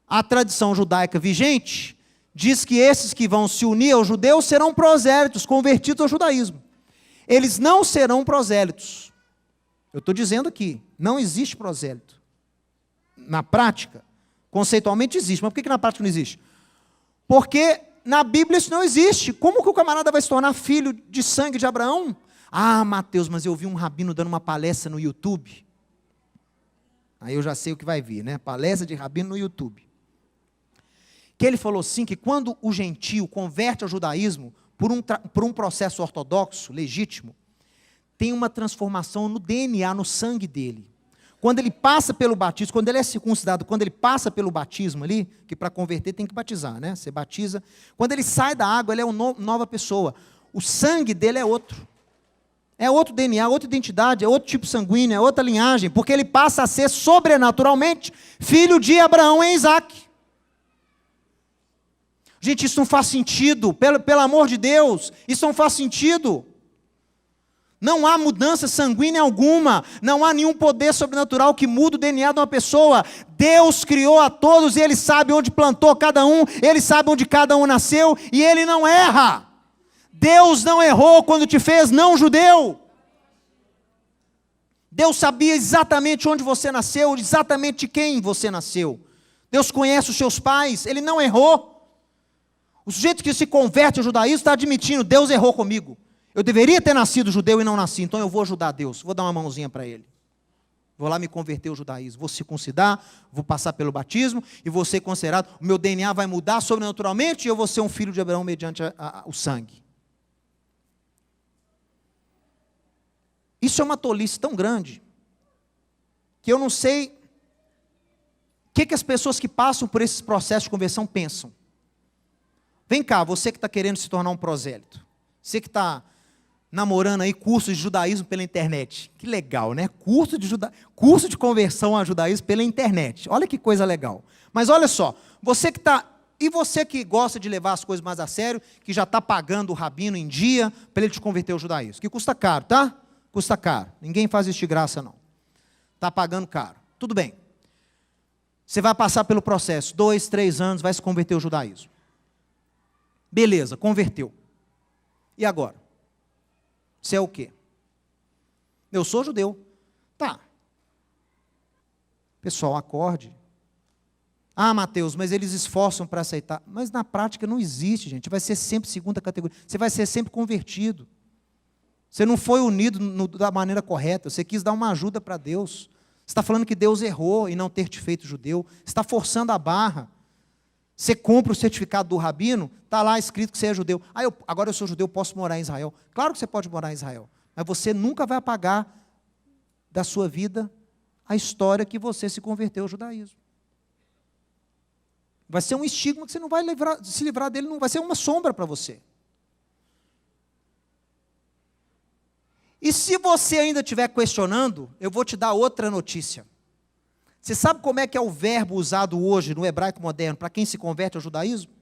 A tradição judaica vigente diz que esses que vão se unir aos judeus serão prosélitos, convertidos ao judaísmo. Eles não serão prosélitos. Eu estou dizendo aqui, não existe prosélito. Na prática, conceitualmente existe. Mas por que na prática não existe? Porque na Bíblia isso não existe. Como que o camarada vai se tornar filho de sangue de Abraão? Mateus, mas eu vi um rabino dando uma palestra no YouTube. Aí eu já sei o que vai vir, né? Palestra de rabino no YouTube. Que ele falou assim, que quando o gentio converte ao judaísmo por um processo ortodoxo, legítimo, tem uma transformação no DNA, no sangue dele. Quando ele passa pelo batismo, quando ele é circuncidado, quando ele passa pelo batismo ali, que para converter tem que batizar, né? Você batiza. Quando ele sai da água, ele é uma nova pessoa. O sangue dele é outro. É outro DNA, outra identidade, é outro tipo sanguíneo, é outra linhagem, porque ele passa a ser sobrenaturalmente filho de Abraão e Isaac. Gente, isso não faz sentido, pelo amor de Deus, isso não faz sentido. Não há mudança sanguínea alguma, não há nenhum poder sobrenatural que muda o DNA de uma pessoa. Deus criou a todos e Ele sabe onde plantou cada um, Ele sabe onde cada um nasceu e Ele não erra. Deus não errou quando te fez não judeu. Deus sabia exatamente onde você nasceu, exatamente de quem você nasceu. Deus conhece os seus pais, Ele não errou. O sujeito que se converte ao judaísmo está admitindo, Deus errou comigo. Eu deveria ter nascido judeu e não nasci, então eu vou ajudar Deus, vou dar uma mãozinha para Ele. Vou lá me converter ao judaísmo, vou circuncidar, vou passar pelo batismo e vou ser considerado, o meu DNA vai mudar sobrenaturalmente e eu vou ser um filho de Abraão mediante o sangue. Isso é uma tolice tão grande, que eu não sei o que as pessoas que passam por esses processos de conversão pensam. Vem cá, você que está querendo se tornar um prosélito, você que está namorando aí curso de judaísmo pela internet. Que legal, né? Curso de conversão a judaísmo pela internet. Olha que coisa legal. Mas olha só, você que está... E você que gosta de levar as coisas mais a sério, que já está pagando o rabino em dia para ele te converter ao judaísmo. Que custa caro, tá? Custa caro. Ninguém faz isso de graça, não. Está pagando caro. Tudo bem. Você vai passar pelo processo. 2, 3 anos, vai se converter ao judaísmo. Beleza, converteu. E agora? Você é o quê? Eu sou judeu. Tá. Pessoal, acorde. Ah, Mateus, mas eles esforçam para aceitar. Mas na prática não existe, gente. Vai ser sempre segunda categoria. Você vai ser sempre convertido. Você não foi unido da maneira correta. Você quis dar uma ajuda para Deus. Você está falando que Deus errou em não ter te feito judeu. Você está forçando a barra. Você compra o certificado do rabino, está lá escrito que você é judeu. Agora eu sou judeu, posso morar em Israel. Claro que você pode morar em Israel, mas você nunca vai apagar da sua vida a história que você se converteu ao judaísmo. Vai ser um estigma que você não vai se livrar dele, não vai ser uma sombra para você. E se você ainda estiver questionando, eu vou te dar outra notícia. Você sabe como é que é o verbo usado hoje no hebraico moderno para quem se converte ao judaísmo?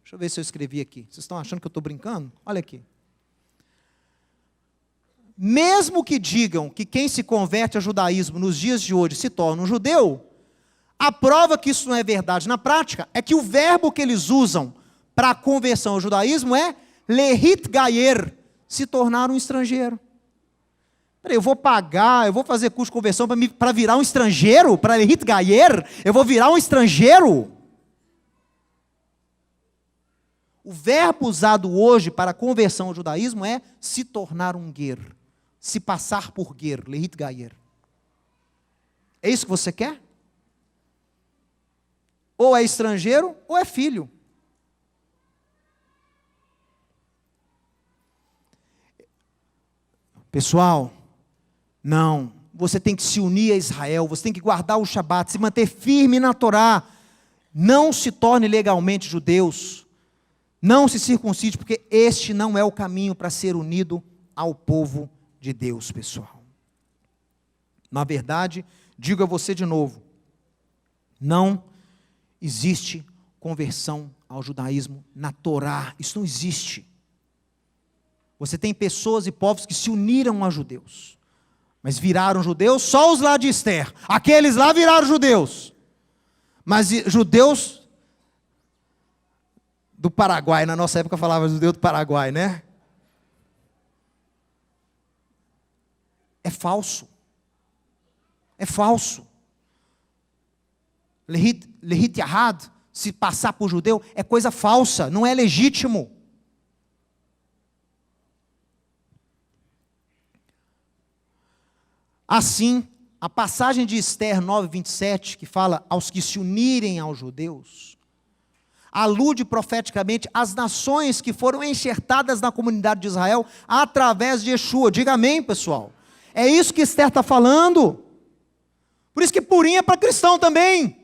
Deixa eu ver se eu escrevi aqui. Vocês estão achando que eu estou brincando? Olha aqui. Mesmo que digam que quem se converte ao judaísmo nos dias de hoje se torna um judeu, a prova que isso não é verdade na prática é que o verbo que eles usam para a conversão ao judaísmo é lehit gayer, se tornar um estrangeiro. Eu vou pagar, eu vou fazer curso de conversão para virar um estrangeiro? Para lehit gayer? Eu vou virar um estrangeiro? O verbo usado hoje para a conversão ao judaísmo é se tornar um ger, se passar por ger, lehit gayer. É isso que você quer? Ou é estrangeiro, ou é filho. Pessoal, não, você tem que se unir a Israel, você tem que guardar o Shabat, se manter firme na Torá. Não se torne legalmente judeus, não se circuncide, porque este não é o caminho para ser unido ao povo de Deus, pessoal. Na verdade, digo a você de novo, não existe conversão ao judaísmo na Torá, isso não existe. Você tem pessoas e povos que se uniram a judeus, mas viraram judeus só os lá de Esther. Aqueles lá viraram judeus. Mas judeus do Paraguai, na nossa época falava judeu do Paraguai, né? É falso. É falso. Lehit yahad, se passar por judeu, é coisa falsa, não é legítimo. Assim, a passagem de Esther 9:27, que fala aos que se unirem aos judeus, alude profeticamente às nações que foram enxertadas na comunidade de Israel através de Yeshua. Diga amém, pessoal. É isso que Esther está falando. Por isso que Purim é para cristão também.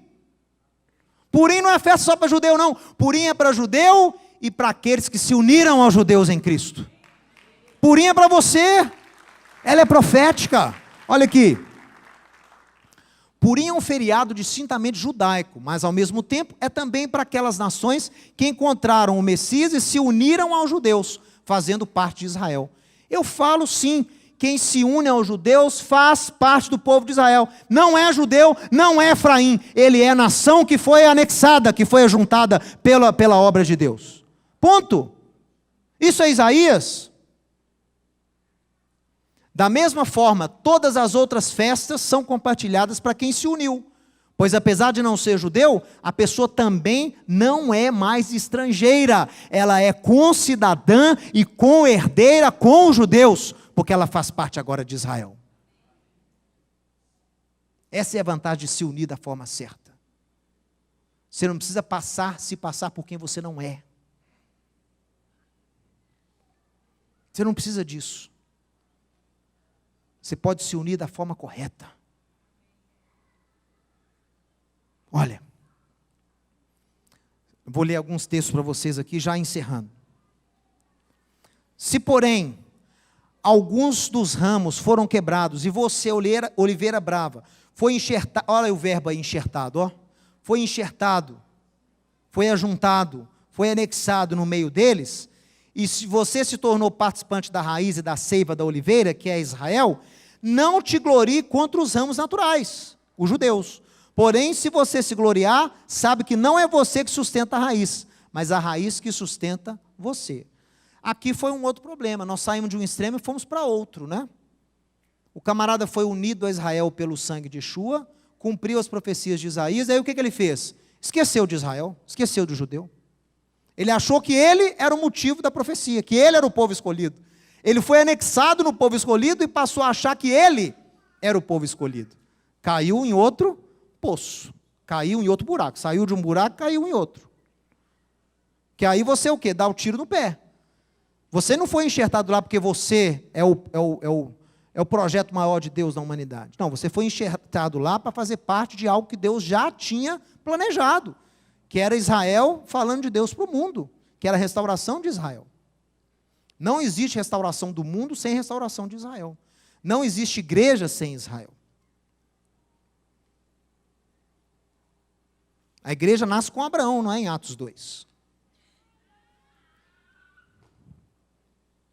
Purim não é festa só para judeu, não. Purim é para judeu e para aqueles que se uniram aos judeus em Cristo. Purim é para você. Ela é profética. Olha aqui. Purim é um feriado distintamente judaico, mas ao mesmo tempo é também para aquelas nações que encontraram o Messias e se uniram aos judeus, fazendo parte de Israel. Eu falo sim, quem se une aos judeus faz parte do povo de Israel. Não é judeu, não é Efraim. Ele é nação que foi anexada, que foi ajuntada pela obra de Deus. Ponto. Isso é Isaías. Da mesma forma, todas as outras festas são compartilhadas para quem se uniu. Pois apesar de não ser judeu, a pessoa também não é mais estrangeira. Ela é concidadã e co-herdeira com os judeus, porque ela faz parte agora de Israel. Essa é a vantagem de se unir da forma certa. Você não precisa se passar por quem você não é. Você não precisa disso. Você pode se unir da forma correta. Olha, vou ler alguns textos para vocês aqui, já encerrando. Se, porém, alguns dos ramos foram quebrados, e você, oliveira brava, foi enxertado, olha o verbo aí, enxertado, ó. Foi enxertado, foi ajuntado, foi anexado no meio deles, e se você se tornou participante da raiz e da seiva da oliveira, que é Israel, não te glorie contra os ramos naturais, os judeus. Porém, se você se gloriar, sabe que não é você que sustenta a raiz, mas a raiz que sustenta você. Aqui foi um outro problema, nós saímos de um extremo e fomos para outro, né? O camarada foi unido a Israel pelo sangue de Yeshua, cumpriu as profecias de Isaías, aí o que ele fez? Esqueceu de Israel, esqueceu do judeu. Ele achou que ele era o motivo da profecia, que ele era o povo escolhido. Ele foi anexado no povo escolhido e passou a achar que ele era o povo escolhido. Caiu em outro poço, caiu em outro buraco, saiu de um buraco, caiu em outro. Que aí você o quê? Dá o tiro no pé. Você não foi enxertado lá porque você é o projeto maior de Deus na humanidade. Não, você foi enxertado lá para fazer parte de algo que Deus já tinha planejado, que era Israel falando de Deus para o mundo, que era a restauração de Israel. Não existe restauração do mundo sem restauração de Israel. Não existe igreja sem Israel. A igreja nasce com Abraão, não é em Atos 2.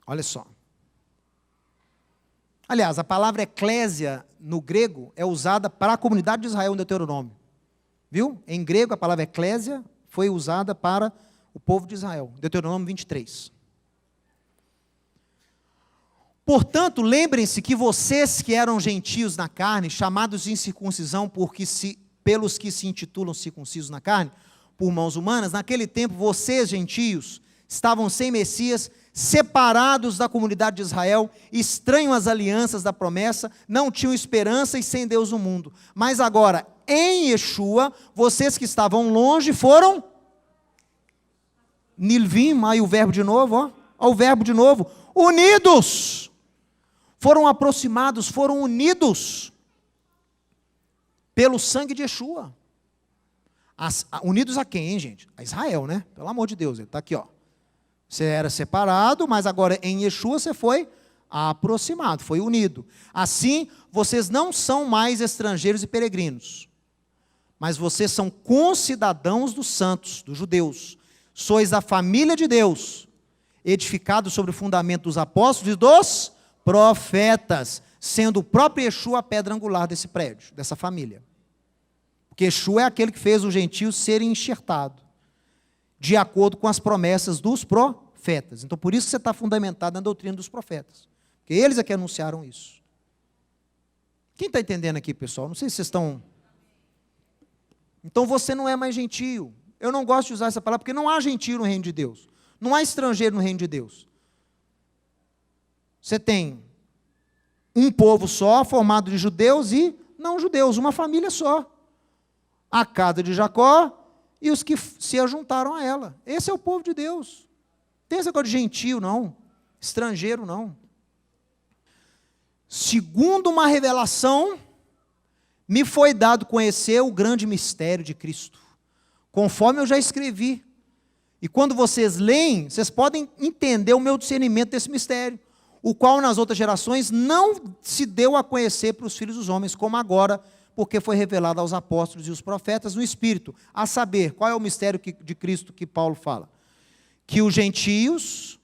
Olha só. Aliás, a palavra eclésia no grego é usada para a comunidade de Israel em Deuteronômio. Viu? Em grego a palavra eclésia foi usada para o povo de Israel. Deuteronômio 23. Portanto, lembrem-se que vocês que eram gentios na carne, chamados de incircuncisão pelos que se intitulam circuncisos na carne, por mãos humanas, naquele tempo vocês, gentios, estavam sem Messias, separados da comunidade de Israel, estranhos às alianças da promessa, não tinham esperança e sem Deus no mundo. Mas agora, em Yeshua, vocês que estavam longe foram nilvim, aí o verbo de novo, ó o verbo de novo, unidos. Foram aproximados, foram unidos pelo sangue de Yeshua. Unidos a quem, hein, gente? A Israel, né? Pelo amor de Deus, ele está aqui, ó. Você era separado, mas agora em Yeshua você foi aproximado, foi unido. Assim, vocês não são mais estrangeiros e peregrinos, mas vocês são concidadãos dos santos, dos judeus. Sois a família de Deus, edificados sobre o fundamento dos apóstolos e dos profetas, sendo o próprio Yeshua a pedra angular desse prédio, dessa família. Porque Yeshua é aquele que fez os gentios serem enxertados, de acordo com as promessas dos profetas. Então, por isso que você está fundamentado na doutrina dos profetas. Porque eles é que anunciaram isso. Quem está entendendo aqui, pessoal? Não sei se vocês estão... Então, você não é mais gentio. Eu não gosto de usar essa palavra, porque não há gentio no reino de Deus. Não há estrangeiro no reino de Deus. Você tem um povo só, formado de judeus e não judeus, uma família só. A casa de Jacó e os que se ajuntaram a ela. Esse é o povo de Deus. Não tem essa coisa de gentio, não. Estrangeiro, não. Segundo uma revelação, me foi dado conhecer o grande mistério de Cristo, conforme eu já escrevi. E quando vocês leem, vocês podem entender o meu discernimento desse mistério, o qual nas outras gerações não se deu a conhecer para os filhos dos homens, como agora, porque foi revelado aos apóstolos e os profetas no Espírito, a saber, qual é o mistério de Cristo que Paulo fala? Que os gentios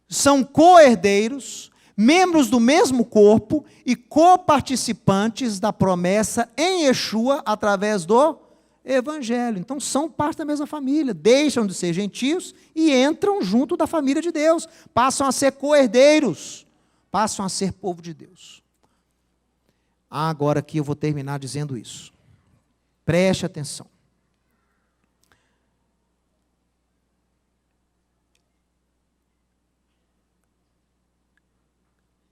são co-herdeiros, membros do mesmo corpo e coparticipantes da promessa em Yeshua através do Evangelho. Então são parte da mesma família, deixam de ser gentios e entram junto da família de Deus, passam a ser co-herdeiros, passam a ser povo de Deus. Agora aqui eu vou terminar dizendo isso. Preste atenção.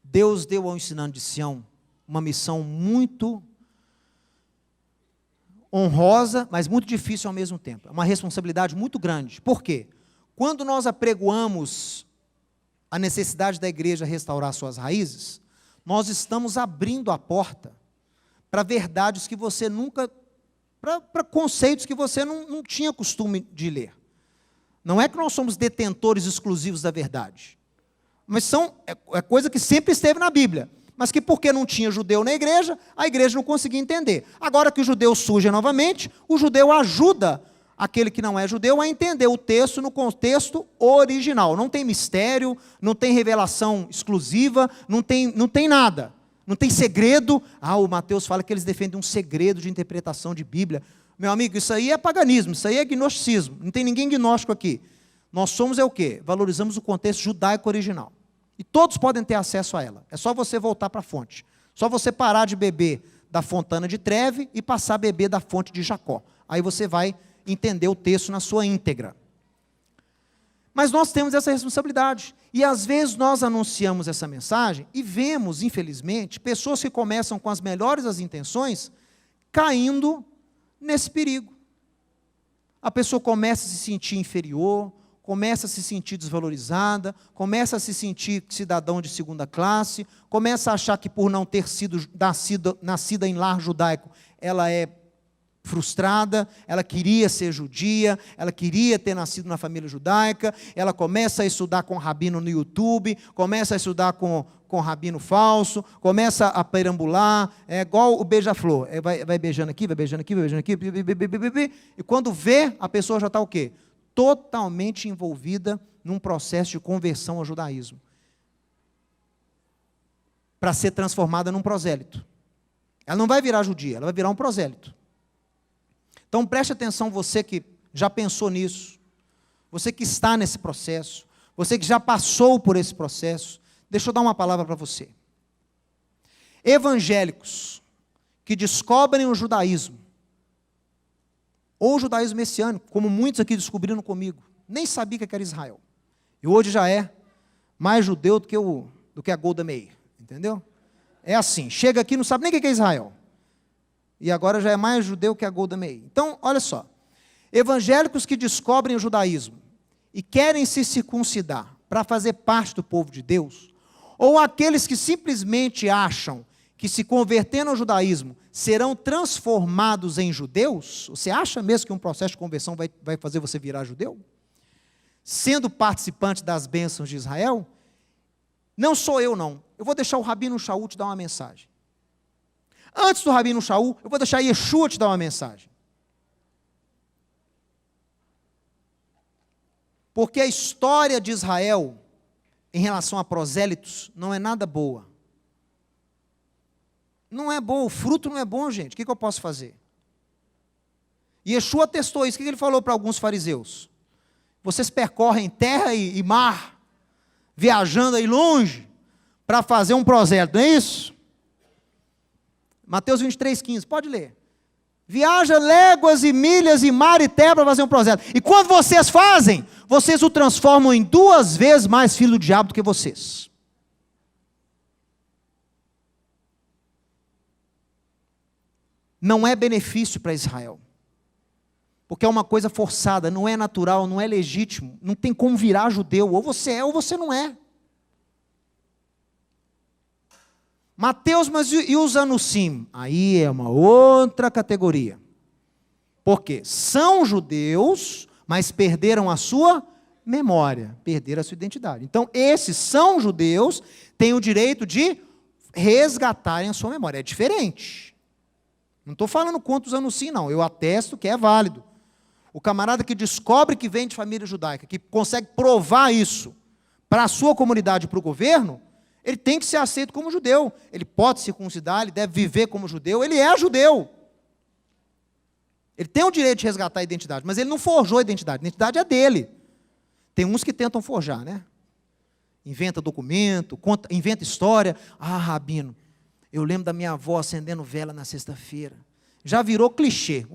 Deus deu ao ensinante de Sião uma missão muito honrosa, mas muito difícil ao mesmo tempo. É uma responsabilidade muito grande. Por quê? Quando nós apregoamos a necessidade da igreja restaurar suas raízes, nós estamos abrindo a porta para verdades que você nunca, para conceitos que você não tinha costume de ler. Não é que nós somos detentores exclusivos da verdade, mas é coisa que sempre esteve na Bíblia, mas que porque não tinha judeu na igreja, a igreja não conseguia entender. Agora que o judeu surge novamente, o judeu ajuda aquele que não é judeu a entender o texto no contexto original. Não tem mistério, não tem revelação exclusiva, não tem nada. Não tem segredo. O Mateus fala que eles defendem um segredo de interpretação de Bíblia. Meu amigo, isso aí é paganismo, isso aí é gnosticismo. Não tem ninguém gnóstico aqui. Nós somos o quê? Valorizamos o contexto judaico original. E todos podem ter acesso a ela. É só você voltar para a fonte. Só você parar de beber da fontana de Treve e passar a beber da fonte de Jacó. Aí você vai entender o texto na sua íntegra. Mas nós temos essa responsabilidade. E às vezes nós anunciamos essa mensagem e vemos, infelizmente, pessoas que começam com as melhores das intenções caindo nesse perigo. A pessoa começa a se sentir inferior, começa a se sentir desvalorizada, começa a se sentir cidadão de segunda classe, começa a achar que por não ter sido nascida em lar judaico, ela é frustrada, ela queria ser judia, ela queria ter nascido na família judaica, ela começa a estudar com rabino no YouTube, começa a estudar com rabino falso, começa a perambular, é igual o beija-flor, vai beijando aqui, vai beijando aqui, vai beijando aqui, e quando vê, a pessoa já está o quê? Totalmente envolvida num processo de conversão ao judaísmo, para ser transformada num prosélito. Ela não vai virar judia, ela vai virar um prosélito. Então preste atenção, você que já pensou nisso, você que está nesse processo, você que já passou por esse processo, deixa eu dar uma palavra para você. Evangélicos que descobrem o judaísmo, ou o judaísmo messiânico, como muitos aqui descobriram comigo, nem sabia que era Israel, e hoje já é mais judeu do que a Golda Meir, entendeu? É assim, chega aqui e não sabe nem o que é Israel. E agora já é mais judeu que a Golda Meir. Então, olha só. Evangélicos que descobrem o judaísmo e querem se circuncidar para fazer parte do povo de Deus, ou aqueles que simplesmente acham que se convertendo ao judaísmo serão transformados em judeus, você acha mesmo que um processo de conversão vai fazer você virar judeu? Sendo participante das bênçãos de Israel? Não sou eu, não. Eu vou deixar o Rabino Shaul te dar uma mensagem. Antes do Rabino Shaul, eu vou deixar Yeshua te dar uma mensagem. Porque a história de Israel, em relação a prosélitos, não é nada boa. Não é bom, o fruto não é bom, gente. O que eu posso fazer? Yeshua testou isso. O que ele falou para alguns fariseus? Vocês percorrem terra e mar, viajando aí longe, para fazer um prosélito, não é isso? Mateus 23:15, pode ler. Viaja léguas e milhas e mar e terra para fazer um prosélito. E quando vocês fazem, vocês o transformam em 2 vezes mais filho do diabo do que vocês. Não é benefício para Israel. Porque é uma coisa forçada, não é natural, não é legítimo. Não tem como virar judeu, ou você é ou você não é. Mateus, mas e os anusim? Aí é uma outra categoria. Porque são judeus, mas perderam a sua memória, perderam a sua identidade. Então, esses são judeus, têm o direito de resgatarem a sua memória. É diferente. Não estou falando contra os anusim, não. Eu atesto que é válido. O camarada que descobre que vem de família judaica, que consegue provar isso para a sua comunidade e para o governo, Ele tem que ser aceito como judeu. Ele pode circuncidar, ele deve viver como judeu, ele é judeu. Ele tem o direito de resgatar a identidade, mas ele não forjou a identidade é dele. Tem uns que tentam forjar, né? Inventa documento, inventa história. Ah, rabino, eu lembro da minha avó acendendo vela na sexta-feira. Já virou clichê.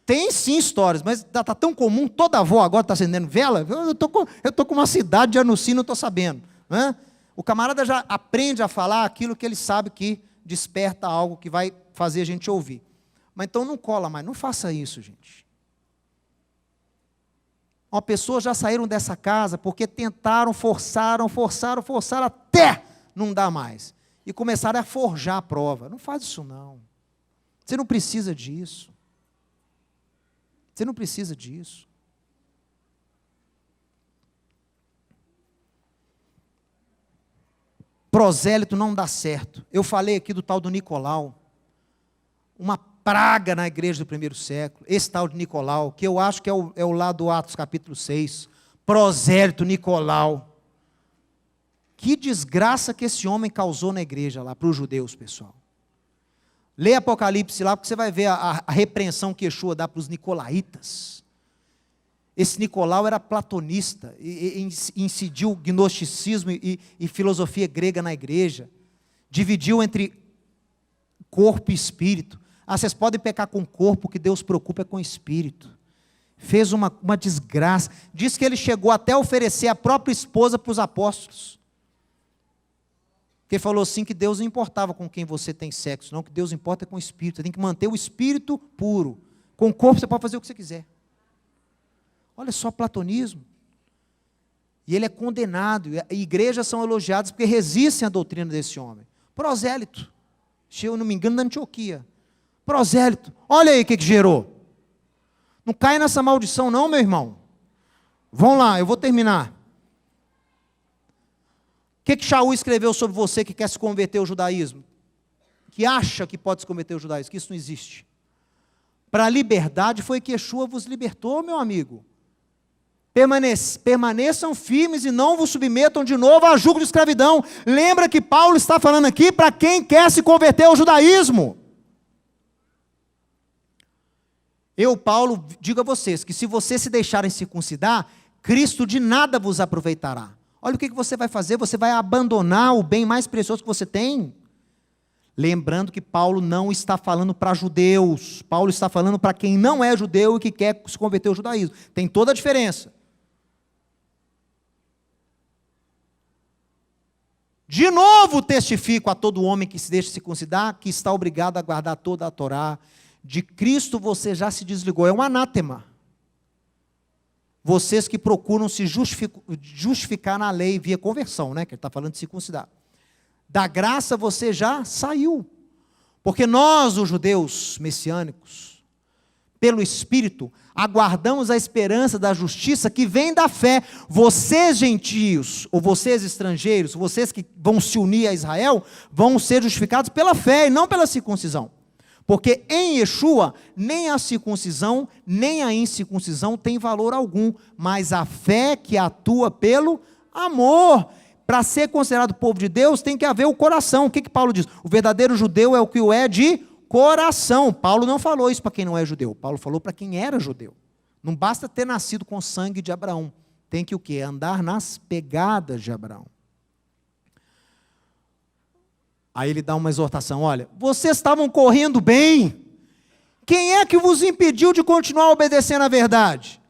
Tem sim histórias, mas está tão comum, toda avó agora está acendendo vela. Eu estou com uma cidade de Anuncia, não estou sabendo. Né? O camarada já aprende a falar aquilo que ele sabe que desperta algo que vai fazer a gente ouvir. Mas então não cola mais, não faça isso, gente. Uma pessoa já saíram dessa casa porque tentaram, forçaram até não dar mais. E começaram a forjar a prova. Não faz isso não. Você não precisa disso. Você não precisa disso. Prosélito não dá certo. Eu falei aqui do tal do Nicolau. Uma praga na igreja do primeiro século. Esse tal de Nicolau, que eu acho que é o lá do Atos capítulo 6. Prosélito Nicolau. Que desgraça que esse homem causou na igreja lá, para os judeus, pessoal. Lê Apocalipse lá, porque você vai ver a repreensão que Yeshua dá para os nicolaítas. Esse Nicolau era platonista, e incidiu gnosticismo e filosofia grega na igreja. Dividiu entre corpo e espírito. Vocês podem pecar com o corpo, o que Deus preocupa é com o espírito. Fez uma desgraça. Diz que ele chegou até a oferecer a própria esposa para os apóstolos. Porque falou assim que Deus não importava com quem você tem sexo, não, que Deus importa é com o espírito. Você tem que manter o espírito puro. Com o corpo você pode fazer o que você quiser. Olha só platonismo. E ele é condenado. E igrejas são elogiadas porque resistem à doutrina desse homem. Prosélito. Se eu não me engano, da Antioquia. Prosélito. Olha aí o que gerou. Não cai nessa maldição não, meu irmão. Vamos lá, eu vou terminar. O que Shaul escreveu sobre você que quer se converter ao judaísmo? Que acha que pode se converter ao judaísmo, que isso não existe. Para a liberdade foi que Yeshua vos libertou, meu amigo. Permaneçam firmes e não vos submetam de novo a jugo de escravidão. Lembra que Paulo está falando aqui para quem quer se converter ao judaísmo. Eu, Paulo, digo a vocês que se vocês se deixarem circuncidar, Cristo de nada vos aproveitará. Olha o que você vai fazer, você vai abandonar o bem mais precioso que você tem. Lembrando que Paulo não está falando para judeus, Paulo está falando para quem não é judeu e que quer se converter ao judaísmo. Tem toda a diferença. De novo testifico a todo homem que se deixa circuncidar, que está obrigado a guardar toda a Torá. De Cristo você já se desligou, é um anátema. Vocês que procuram se justificar na lei via conversão, né? Que ele está falando de circuncidar. Da graça você já saiu. Porque nós, os judeus messiânicos, pelo Espírito, aguardamos a esperança da justiça que vem da fé. Vocês gentios, ou vocês estrangeiros, vocês que vão se unir a Israel, vão ser justificados pela fé e não pela circuncisão. Porque em Yeshua, nem a circuncisão, nem a incircuncisão tem valor algum, mas a fé que atua pelo amor. Para ser considerado povo de Deus, tem que haver o coração. O que Paulo diz? O verdadeiro judeu é o que o é de coração. Paulo não falou isso para quem não é judeu, Paulo falou para quem era judeu. Não basta ter nascido com sangue de Abraão, tem que o quê? Andar nas pegadas de Abraão. Aí ele dá uma exortação, olha, vocês estavam correndo bem, quem é que vos impediu de continuar obedecendo à verdade?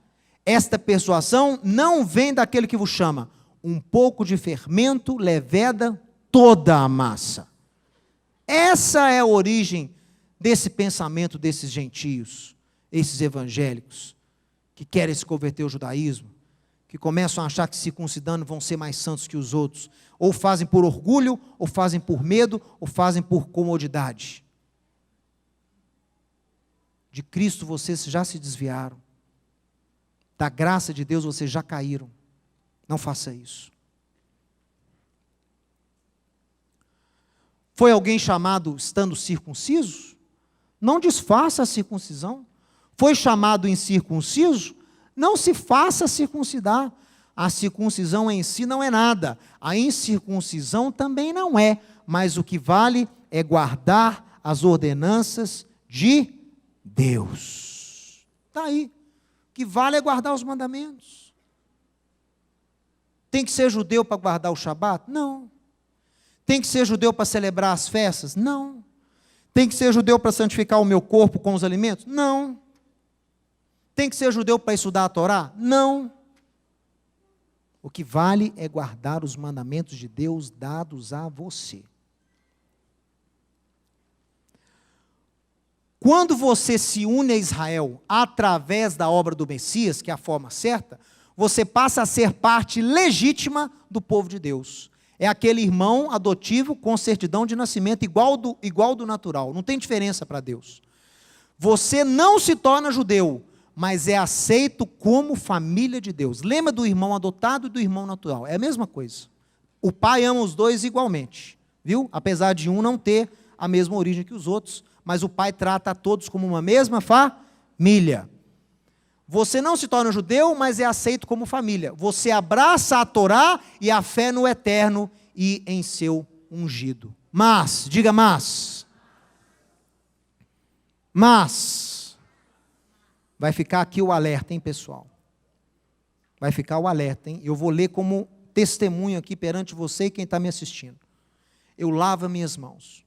Esta persuasão não vem daquele que vos chama, um pouco de fermento leveda toda a massa. Essa é a origem desse pensamento desses gentios, esses evangélicos, que querem se converter ao judaísmo, que começam a achar que circuncidando vão ser mais santos que os outros, ou fazem por orgulho, ou fazem por medo, ou fazem por comodidade. De Cristo vocês já se desviaram, da graça de Deus vocês já caíram, não faça isso. Foi alguém chamado estando circunciso? Não desfaça a circuncisão. Foi chamado incircunciso? Não se faça circuncidar. A circuncisão em si não é nada, a incircuncisão também não é, mas o que vale é guardar as ordenanças de Deus. Está aí. O que vale é guardar os mandamentos. Tem que ser judeu para guardar o Shabat? Não. Tem que ser judeu para celebrar as festas? Não. Tem que ser judeu para santificar o meu corpo com os alimentos? Não. Tem que ser judeu para estudar a Torá? Não. O que vale é guardar os mandamentos de Deus dados a você. Quando você se une a Israel através da obra do Messias, que é a forma certa, você passa a ser parte legítima do povo de Deus. É aquele irmão adotivo com certidão de nascimento igual do natural. Não tem diferença para Deus. Você não se torna judeu, mas é aceito como família de Deus. Lembra do irmão adotado e do irmão natural? É a mesma coisa. O pai ama os dois igualmente, viu? Apesar de um não ter a mesma origem que os outros, mas o pai trata a todos como uma mesma família. Você não se torna judeu, mas é aceito como família. Você abraça a Torá e a fé no eterno e em seu ungido. Mas, diga mas. Mas, vai ficar aqui o alerta, hein, pessoal? Vai ficar o alerta, hein? Eu vou ler como testemunho aqui perante você e quem está me assistindo. Eu lavo minhas mãos.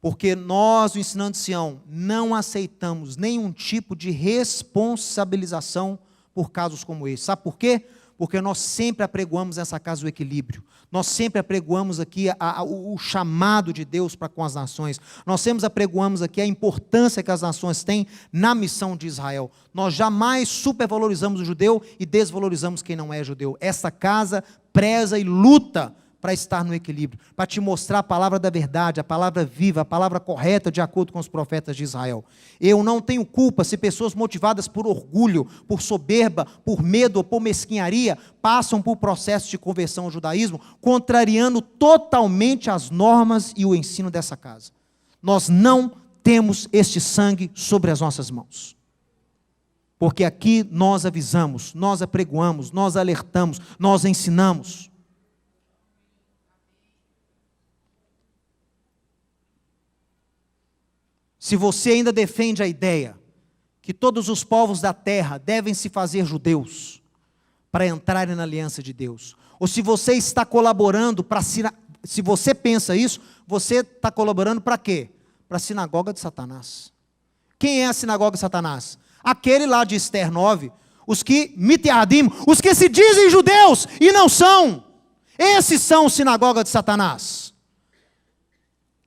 Porque nós, o Ensinando Sião, não aceitamos nenhum tipo de responsabilização por casos como esse. Sabe por quê? Porque nós sempre apregoamos nessa casa o equilíbrio. Nós sempre apregoamos aqui o chamado de Deus para com as nações. Nós sempre apregoamos aqui a importância que as nações têm na missão de Israel. Nós jamais supervalorizamos o judeu e desvalorizamos quem não é judeu. Essa casa preza e luta para estar no equilíbrio, para te mostrar a palavra da verdade, a palavra viva, a palavra correta de acordo com os profetas de Israel. Eu não tenho culpa se pessoas motivadas por orgulho, por soberba, por medo ou por mesquinharia, passam por processo de conversão ao judaísmo, contrariando totalmente as normas e o ensino dessa casa. Nós não temos este sangue sobre as nossas mãos. Porque aqui nós avisamos, nós apregoamos, nós alertamos, nós ensinamos. Se você ainda defende a ideia que todos os povos da terra devem se fazer judeus para entrarem na aliança de Deus, ou se você está colaborando se você pensa isso, você está colaborando para quê? Para a sinagoga de Satanás. Quem é a sinagoga de Satanás? Aquele lá de Esther 9, os que miteadim, os que se dizem judeus e não são. Esses são a sinagoga de Satanás.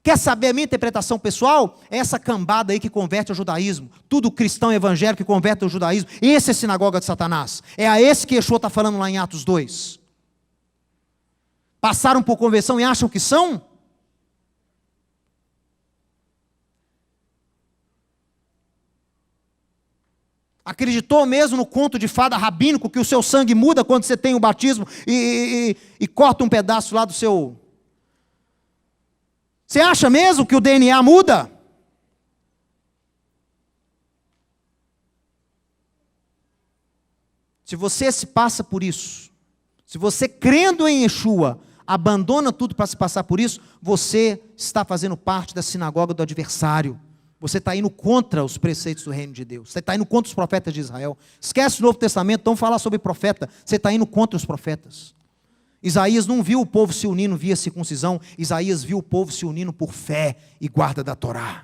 Quer saber a minha interpretação pessoal? É essa cambada aí que converte ao judaísmo. Tudo cristão evangélico que converte ao judaísmo. Esse é a sinagoga de Satanás. É a esse que Yeshua está falando lá em Atos 2. Passaram por conversão e acham que são? Acreditou mesmo no conto de fada rabínico que o seu sangue muda quando você tem o batismo e corta um pedaço lá do seu... Você acha mesmo que o DNA muda? Se você se passa por isso, se você crendo em Yeshua, abandona tudo para se passar por isso, você está fazendo parte da sinagoga do adversário. Você está indo contra os preceitos do reino de Deus. Você está indo contra os profetas de Israel. Esquece o Novo Testamento, não falar sobre profeta. Você está indo contra os profetas. Isaías não viu o povo se unindo via circuncisão. Isaías viu o povo se unindo por fé e guarda da Torá,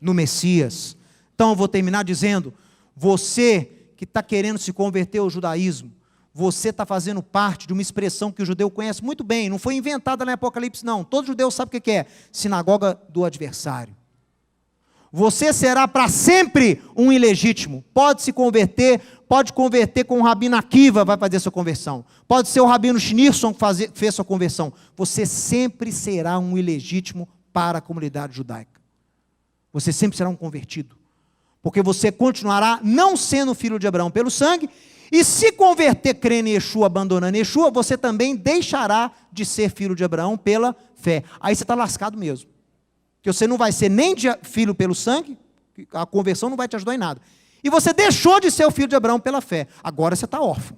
no Messias. Então eu vou terminar dizendo, você que está querendo se converter ao judaísmo, você está fazendo parte de uma expressão que o judeu conhece muito bem, não foi inventada no Apocalipse não, todo judeu sabe o que é, sinagoga do adversário. Você será para sempre um ilegítimo, pode se converter, pode converter com o Rabino Akiva, vai fazer sua conversão, pode ser o Rabino Schneerson que fez sua conversão, você sempre será um ilegítimo para a comunidade judaica, você sempre será um convertido, porque você continuará não sendo filho de Abraão pelo sangue, e se converter crendo em Yeshua, abandonando Yeshua, você também deixará de ser filho de Abraão pela fé, aí você está lascado mesmo, que você não vai ser nem filho pelo sangue, a conversão não vai te ajudar em nada. E você deixou de ser o filho de Abraão pela fé. Agora você está órfão.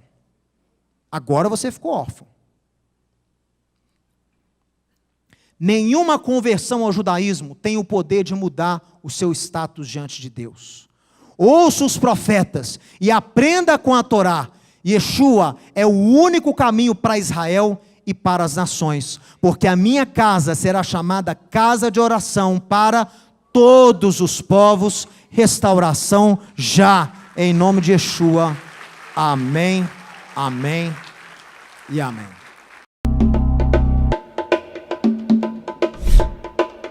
Agora você ficou órfão. Nenhuma conversão ao judaísmo tem o poder de mudar o seu status diante de Deus. Ouça os profetas e aprenda com a Torá. Yeshua é o único caminho para Israel e para as nações, porque a minha casa será chamada casa de oração para todos os povos, restauração já, em nome de Yeshua. Amém, amém e amém.